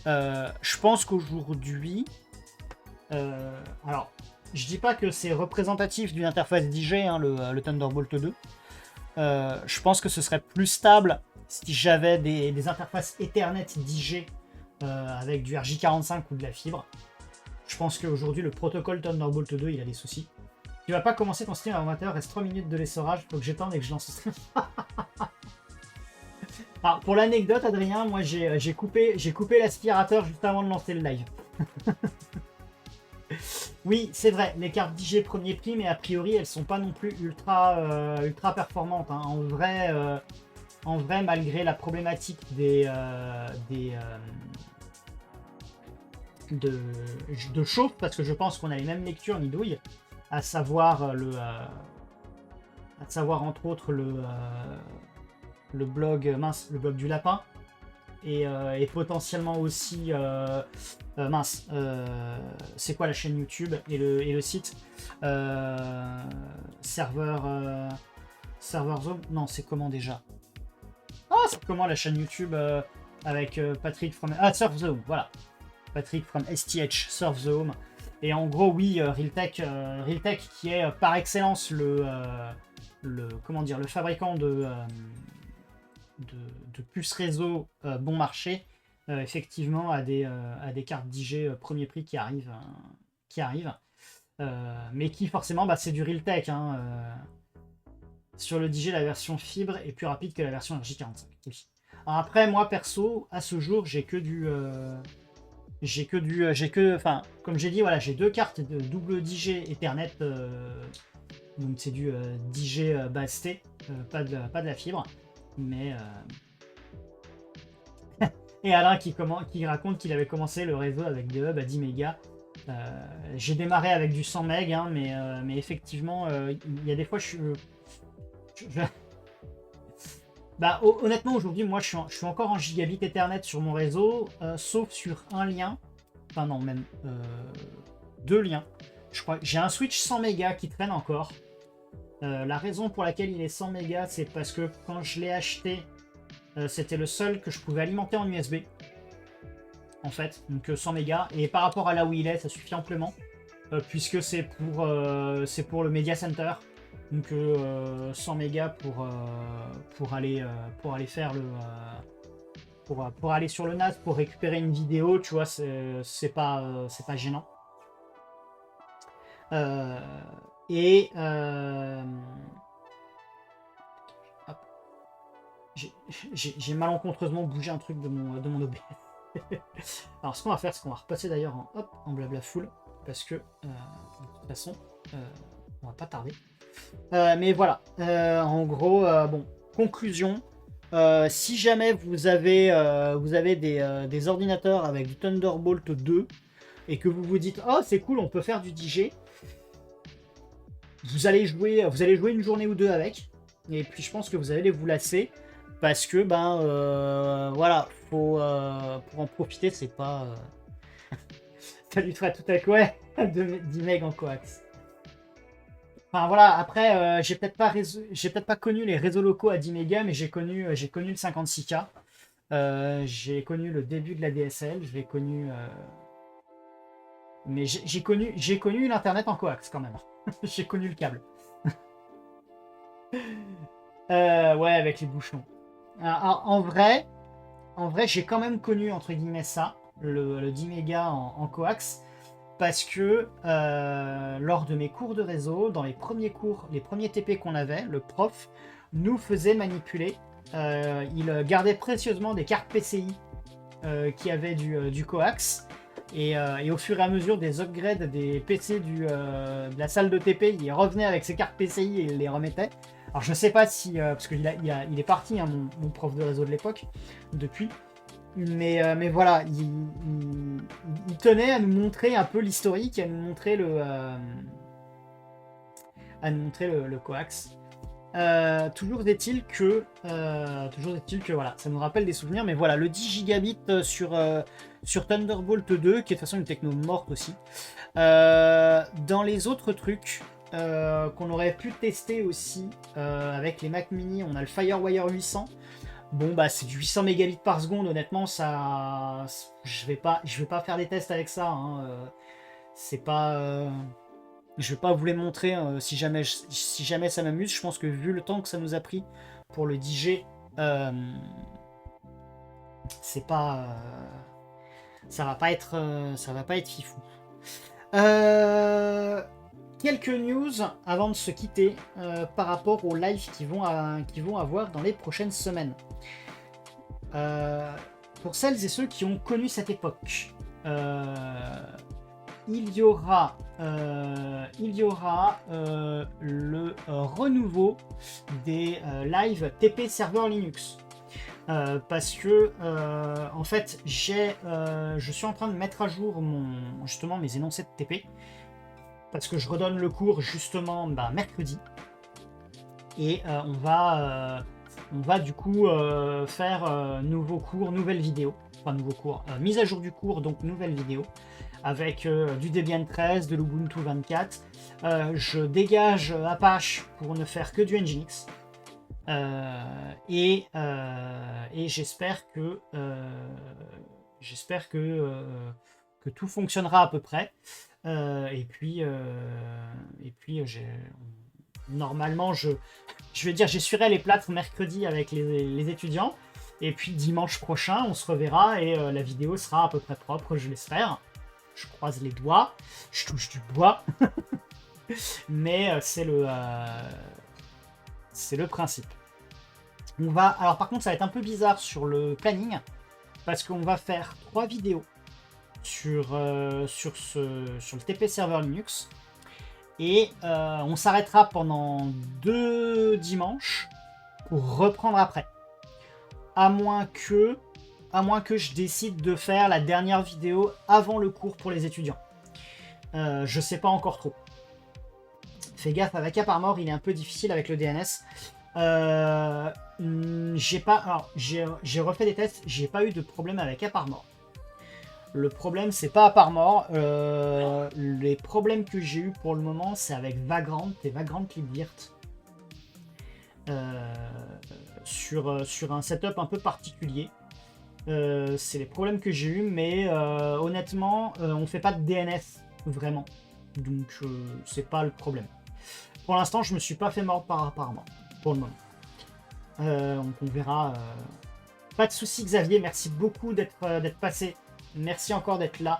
Je pense qu'aujourd'hui, alors je dis pas que c'est représentatif d'une interface DJ, hein, le Thunderbolt 2. Je pense que ce serait plus stable si j'avais des interfaces Ethernet DJ avec du RJ45 ou de la fibre. Je pense qu'aujourd'hui le protocole Thunderbolt 2 il a des soucis. Tu vas pas commencer ton stream à 20h, reste 3 minutes de l'essorage, faut que j'étende et que je lance le stream. Alors, pour l'anecdote, Adrien, moi j'ai coupé l'aspirateur juste avant de lancer le live. Oui, c'est vrai, les cartes DJ premier prix, mais a priori elles sont pas non plus ultra performantes, hein. En vrai, malgré la problématique de chauffe, parce que je pense qu'on a les mêmes lectures ni douille, à savoir entre autres le blog du lapin et potentiellement aussi c'est quoi la chaîne YouTube et le site serveur Zone, non, c'est comment déjà? C'est comment la chaîne YouTube avec Patrick from Surf the Home, voilà, Patrick from STH Surf the Home. Et en gros, oui, Realtek qui est par excellence le fabricant de puces réseau bon marché, effectivement à des cartes DJ premier prix qui arrivent. Mais qui forcément, bah, c'est du real tech. Hein, sur le DJ, la version fibre est plus rapide que la version RJ45. Oui. Alors après, moi perso, à ce jour, enfin, comme j'ai dit, voilà, j'ai 2 cartes de double DJ Ethernet, donc c'est du DJ base T, pas de la fibre, mais et Alain qui raconte qu'il avait commencé le réseau avec des hubs à 10 mégas. J'ai démarré avec du 100 MB, hein, mais effectivement, il y a des fois, bah, honnêtement, aujourd'hui, moi, je suis encore en gigabit Ethernet sur mon réseau, sauf sur un lien, enfin non, même 2 liens. Je crois que j'ai un switch 100 mégas qui traîne encore. La raison pour laquelle il est 100 mégas, c'est parce que quand je l'ai acheté, c'était le seul que je pouvais alimenter en USB. En fait, donc 100 mégas. Et par rapport à là où il est, ça suffit amplement. Puisque c'est pour le Media Center. Donc 100 mégas pour aller faire le... pour aller sur le NAS, pour récupérer une vidéo, tu vois, c'est pas gênant. Et... j'ai malencontreusement bougé un truc de mon OBS. Alors ce qu'on va faire, c'est qu'on va repasser d'ailleurs en blabla full, parce que de toute façon, on va pas tarder. Mais voilà, en gros, bon, conclusion. Si jamais vous avez des ordinateurs avec du Thunderbolt 2 et que vous vous dites oh c'est cool, on peut faire du DJ, vous allez jouer une journée ou deux avec, et puis je pense que vous allez vous lasser. Parce que, voilà, pour en profiter, c'est pas... ça lui ferait tout à coup, ouais, 10 MB en coax. Enfin, voilà, après, j'ai peut-être pas connu les réseaux locaux à 10 mégas, mais j'ai connu le 56K. J'ai connu le début de la DSL, mais j'ai connu l'Internet en coax, quand même. J'ai connu le câble. Ouais, avec les bouchons. Alors, en vrai, j'ai quand même connu, entre guillemets, ça, le 10 mégas en coax, parce que lors de mes cours de réseau, dans les premiers cours, les premiers TP qu'on avait, le prof nous faisait manipuler. Il gardait précieusement des cartes PCI qui avaient du coax, et au fur et à mesure des upgrades des PC de la salle de TP, il revenait avec ses cartes PCI et il les remettait. Alors je sais pas si, parce qu'il est parti, hein, mon prof de réseau de l'époque, depuis, mais voilà, il tenait à nous montrer un peu l'historique, à nous montrer le coax. Toujours est-il que voilà, ça nous rappelle des souvenirs, mais voilà, le 10 gigabits sur Thunderbolt 2, qui est de toute façon une techno morte aussi. Dans les autres trucs qu'on aurait pu tester aussi avec les Mac Mini, on a le Firewire 800. Bon bah c'est du 800 mégabits par seconde, honnêtement ça, je vais pas faire des tests avec ça, hein. C'est pas, je vais pas vous les montrer si jamais ça m'amuse. Je pense que vu le temps que ça nous a pris pour le DJ, c'est pas, ça va pas être fifou. Quelques news avant de se quitter par rapport aux lives qui vont avoir dans les prochaines semaines. Pour celles et ceux qui ont connu cette époque, il y aura le renouveau des live TP serveur Linux. Parce que en fait je suis en train de mettre à jour justement mes énoncés de TP, parce que je redonne le cours justement mercredi, et on va du coup faire nouveau cours, nouvelle vidéo, enfin nouveau cours, mise à jour du cours, donc nouvelle vidéo avec du Debian 13, de l'Ubuntu 24. Je dégage Apache pour ne faire que du Nginx. Et j'espère que tout fonctionnera à peu près. Et puis normalement, je vais dire, j'essuierai les plâtres mercredi avec les étudiants. Et puis dimanche prochain, on se reverra et la vidéo sera à peu près propre, je l'espère. Je croise les doigts, je touche du bois. Mais c'est le principe. Alors par contre, ça va être un peu bizarre sur le planning, parce qu'on va faire 3 vidéos sur le TP serveur Linux. Et on s'arrêtera pendant 2 dimanches pour reprendre après. À moins que je décide de faire la dernière vidéo avant le cours pour les étudiants. Je sais pas encore trop. Fais gaffe, avec AppArmor, il est un peu difficile avec le DNS. J'ai refait des tests, j'ai pas eu de problème avec AppArmor. Le problème, c'est pas AppArmor. Les problèmes que j'ai eu pour le moment, c'est avec Vagrant et Vagrant LibVirt. Sur un setup un peu particulier. C'est les problèmes que j'ai eu, mais honnêtement, on fait pas de DNS vraiment. Donc, c'est pas le problème. Pour l'instant, je me suis pas fait mordre par AppArmor, pour le moment. Donc, on verra. Pas de soucis, Xavier. Merci beaucoup d'être passé. Merci encore d'être là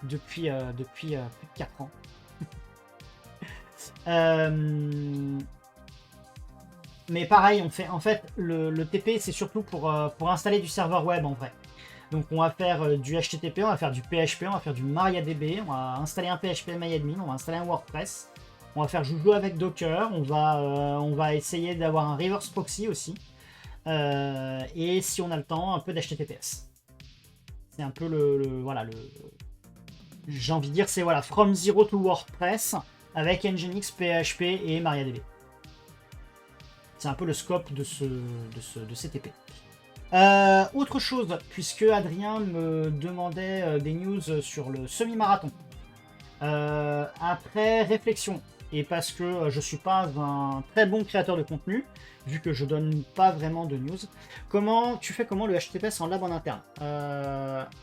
depuis plus de 4 ans. Mais pareil, en fait, le TP, c'est surtout pour installer du serveur web en vrai. Donc on va faire du HTTP, on va faire du PHP, on va faire du MariaDB, on va installer un PHP MyAdmin, on va installer un WordPress, on va faire joujou avec Docker, on va essayer d'avoir un reverse proxy aussi. Et si on a le temps, un peu d'HTTPS. C'est un peu voilà, j'ai envie de dire, c'est voilà, from zero to WordPress avec Nginx, PHP et MariaDB. C'est un peu le scope de ces TP. Autre chose, puisque Adrien me demandait des news sur le semi-marathon. Après réflexion, et parce que je suis pas un très bon créateur de contenu, vu que je donne pas vraiment de news, tu fais comment le HTTPS en lab en interne?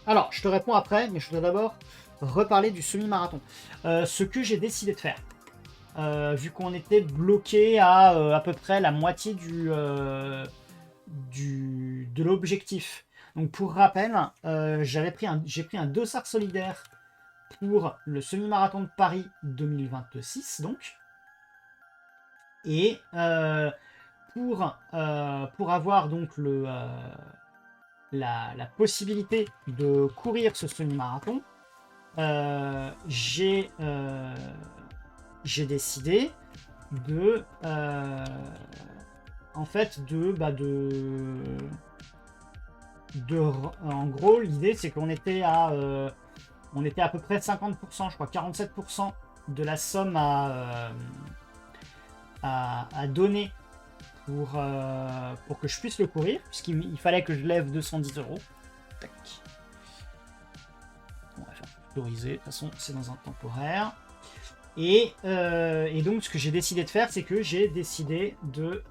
Alors, je te réponds après, mais je voudrais d'abord reparler du semi-marathon. Ce que j'ai décidé de faire, vu qu'on était bloqué à peu près la moitié de l'objectif. Donc pour rappel, j'ai pris un dossard solidaire pour le semi-marathon de Paris 2026, donc. Et pour avoir donc la possibilité de courir ce semi-marathon, j'ai décidé de en gros, l'idée c'est qu'on était à peu près 50%, je crois 47% de la somme à donner pour que je puisse le courir, puisqu'il fallait que je lève 210 €. Tac. On va faire autoriser, de toute façon c'est dans un temporaire. Et donc ce que j'ai décidé de faire, c'est que j'ai décidé de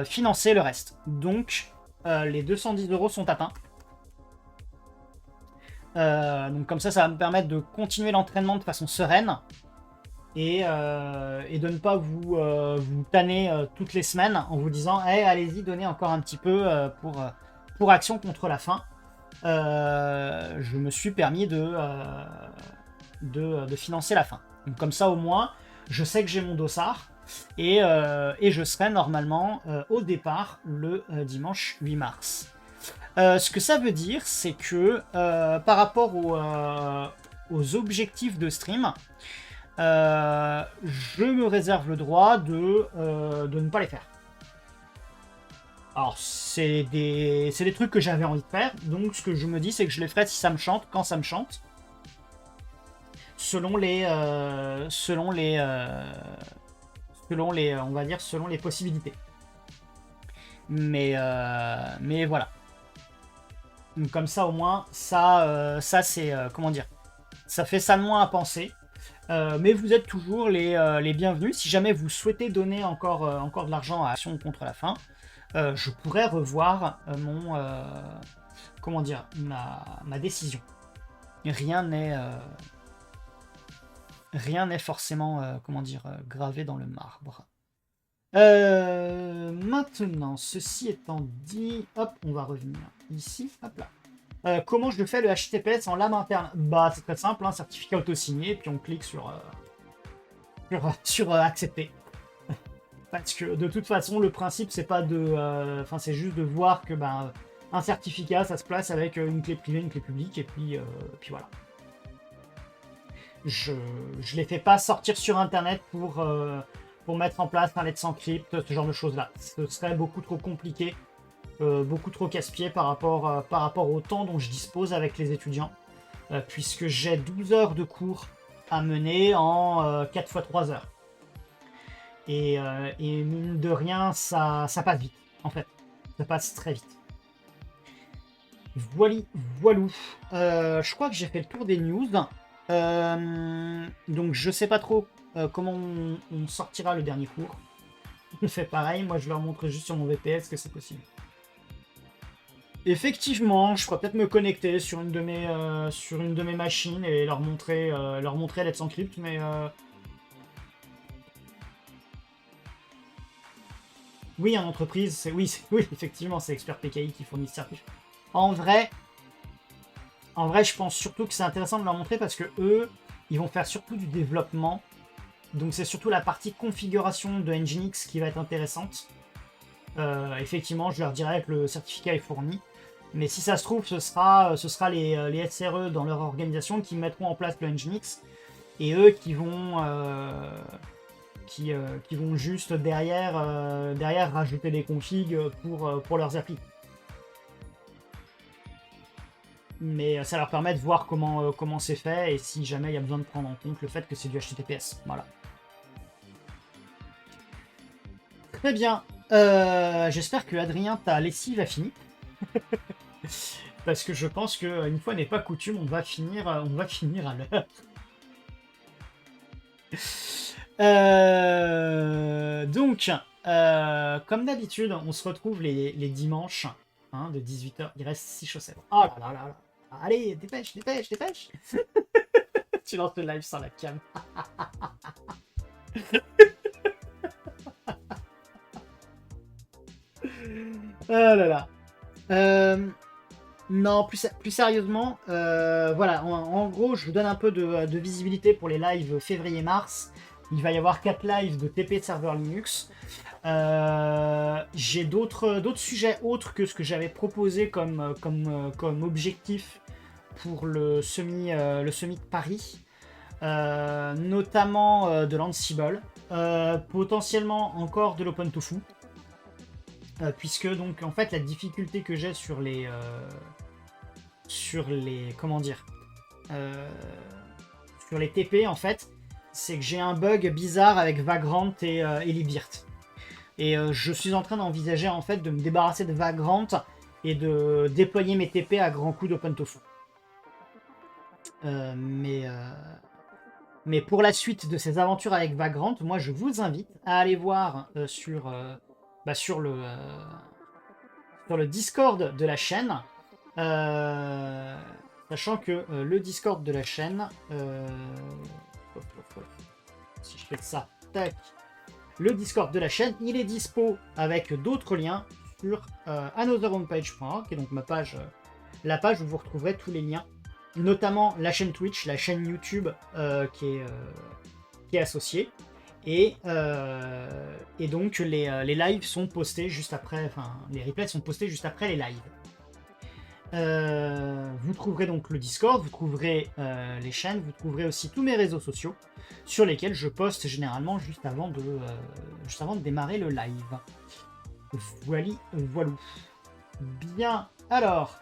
financer le reste. Donc les 210 € sont atteints. Donc comme ça va me permettre de continuer l'entraînement de façon sereine et de ne pas vous tanner toutes les semaines en vous disant hey, allez-y, donnez encore un petit peu pour Action contre la faim. Je me suis permis de financer la fin. Donc comme ça au moins, je sais que j'ai mon dossard et je serai normalement au départ le dimanche 8 mars. Ce que ça veut dire, c'est que par rapport aux objectifs de stream, je me réserve le droit de ne pas les faire. Alors, c'est des trucs que j'avais envie de faire, donc ce que je me dis, c'est que je les ferai si ça me chante, quand ça me chante, selon les on va dire, selon les possibilités. Mais voilà. Donc, comme ça, au moins, ça c'est, comment dire, ça fait ça de moins à penser. Mais vous êtes toujours les bienvenus. Si jamais vous souhaitez donner encore de l'argent à Action contre la faim, je pourrais revoir comment dire, ma décision. Rien n'est forcément comment dire, gravé dans le marbre. maintenant, ceci étant dit, hop, on va revenir ici, hop là. Comment je fais le HTTPS en lame interne? Bah, c'est très simple, hein, certificat auto-signé, puis on clique sur accepter. Parce que de toute façon, le principe, c'est pas de. Enfin, c'est juste de voir que un certificat, ça se place avec une clé privée, une clé publique, et puis voilà. Je les fais pas sortir sur Internet pour mettre en place un Let's Encrypt, ce genre de choses-là. Ce serait beaucoup trop compliqué, beaucoup trop casse-pied par rapport au temps dont je dispose avec les étudiants, puisque j'ai 12 heures de cours à mener en 4 fois 3 heures. Et mine de rien, ça passe vite, en fait. Ça passe très vite. Voilou. Je crois que j'ai fait le tour des news. Donc je sais pas trop comment on sortira le dernier cours. On fait pareil, moi je leur montre juste sur mon VPS que c'est possible. Effectivement, je pourrais peut-être me connecter sur une de mes machines et leur montrer Let's Encrypt, mais oui, en entreprise, oui, effectivement, c'est Expert PKI qui fournit ce certif. En vrai, je pense surtout que c'est intéressant de leur montrer parce que eux, ils vont faire surtout du développement. Donc c'est surtout la partie configuration de Nginx qui va être intéressante. Effectivement, je leur dirai que le certificat est fourni. Mais si ça se trouve, ce sera les SRE dans leur organisation qui mettront en place le Nginx. Et eux qui vont juste derrière rajouter des configs pour leurs applis. Mais ça leur permet de voir comment c'est fait et si jamais il y a besoin de prendre en compte le fait que c'est du HTTPS. Voilà. Très bien. J'espère que Adrien, ta lessive a fini. Parce que je pense qu'une fois n'est pas coutume, on va finir à l'heure. Donc, comme d'habitude, on se retrouve les dimanches de 18h. Il reste 6 chaussettes. Oh là là là là. Allez, dépêche. Tu lances le live sans la cam. Oh là là. Non, plus sérieusement, voilà, en gros, je vous donne un peu de visibilité pour les lives février-mars. Il va y avoir 4 lives de TP Server Linux. J'ai d'autres sujets autres que ce que j'avais proposé comme objectif pour le semi de Paris, notamment de l'Ansible, potentiellement encore de l'OpenTofu. Puisque donc en fait la difficulté que j'ai sur les comment dire sur les TP en fait, c'est que j'ai un bug bizarre avec Vagrant et Libvirt. Et je suis en train d'envisager en fait de me débarrasser de Vagrant et de déployer mes TP à grands coups d'OpenTofu. Mais pour la suite de ces aventures avec Vagrant, moi je vous invite à aller voir sur le Discord de la chaîne, sachant que le Discord de la chaîne, si je fais ça, tac, le Discord de la chaîne, il est dispo avec d'autres liens sur anotherhomepage.org, qui est donc la page où vous retrouverez tous les liens, notamment la chaîne Twitch, la chaîne YouTube qui est associée. Et donc les lives sont postés juste après, enfin les replays sont postés juste après les lives. Vous trouverez donc le Discord, vous trouverez les chaînes, vous trouverez aussi tous mes réseaux sociaux sur lesquels je poste généralement juste avant de démarrer le live. Voilou. Bien, alors,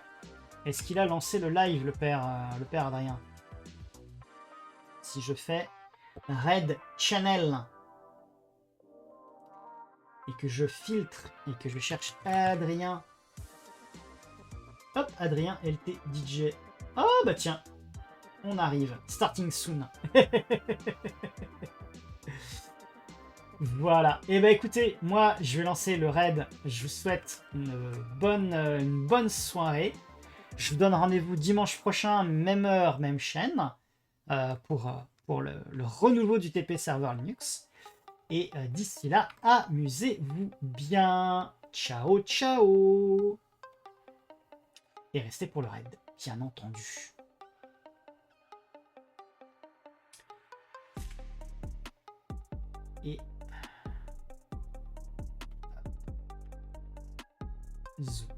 est-ce qu'il a lancé le live, le père Adrien? Si je fais Red Channel et que je filtre et que je cherche Adrien. Hop, Adrien LT DJ. Oh bah tiens, on arrive. Starting soon. Voilà. Et bah écoutez, moi je vais lancer le raid. Je vous souhaite une bonne soirée. Je vous donne rendez-vous dimanche prochain, même heure, même chaîne, pour le renouveau du TP Server Linux. Et d'ici là, amusez-vous bien. Ciao, ciao. Et restez pour le raid, bien entendu. Et... Zou.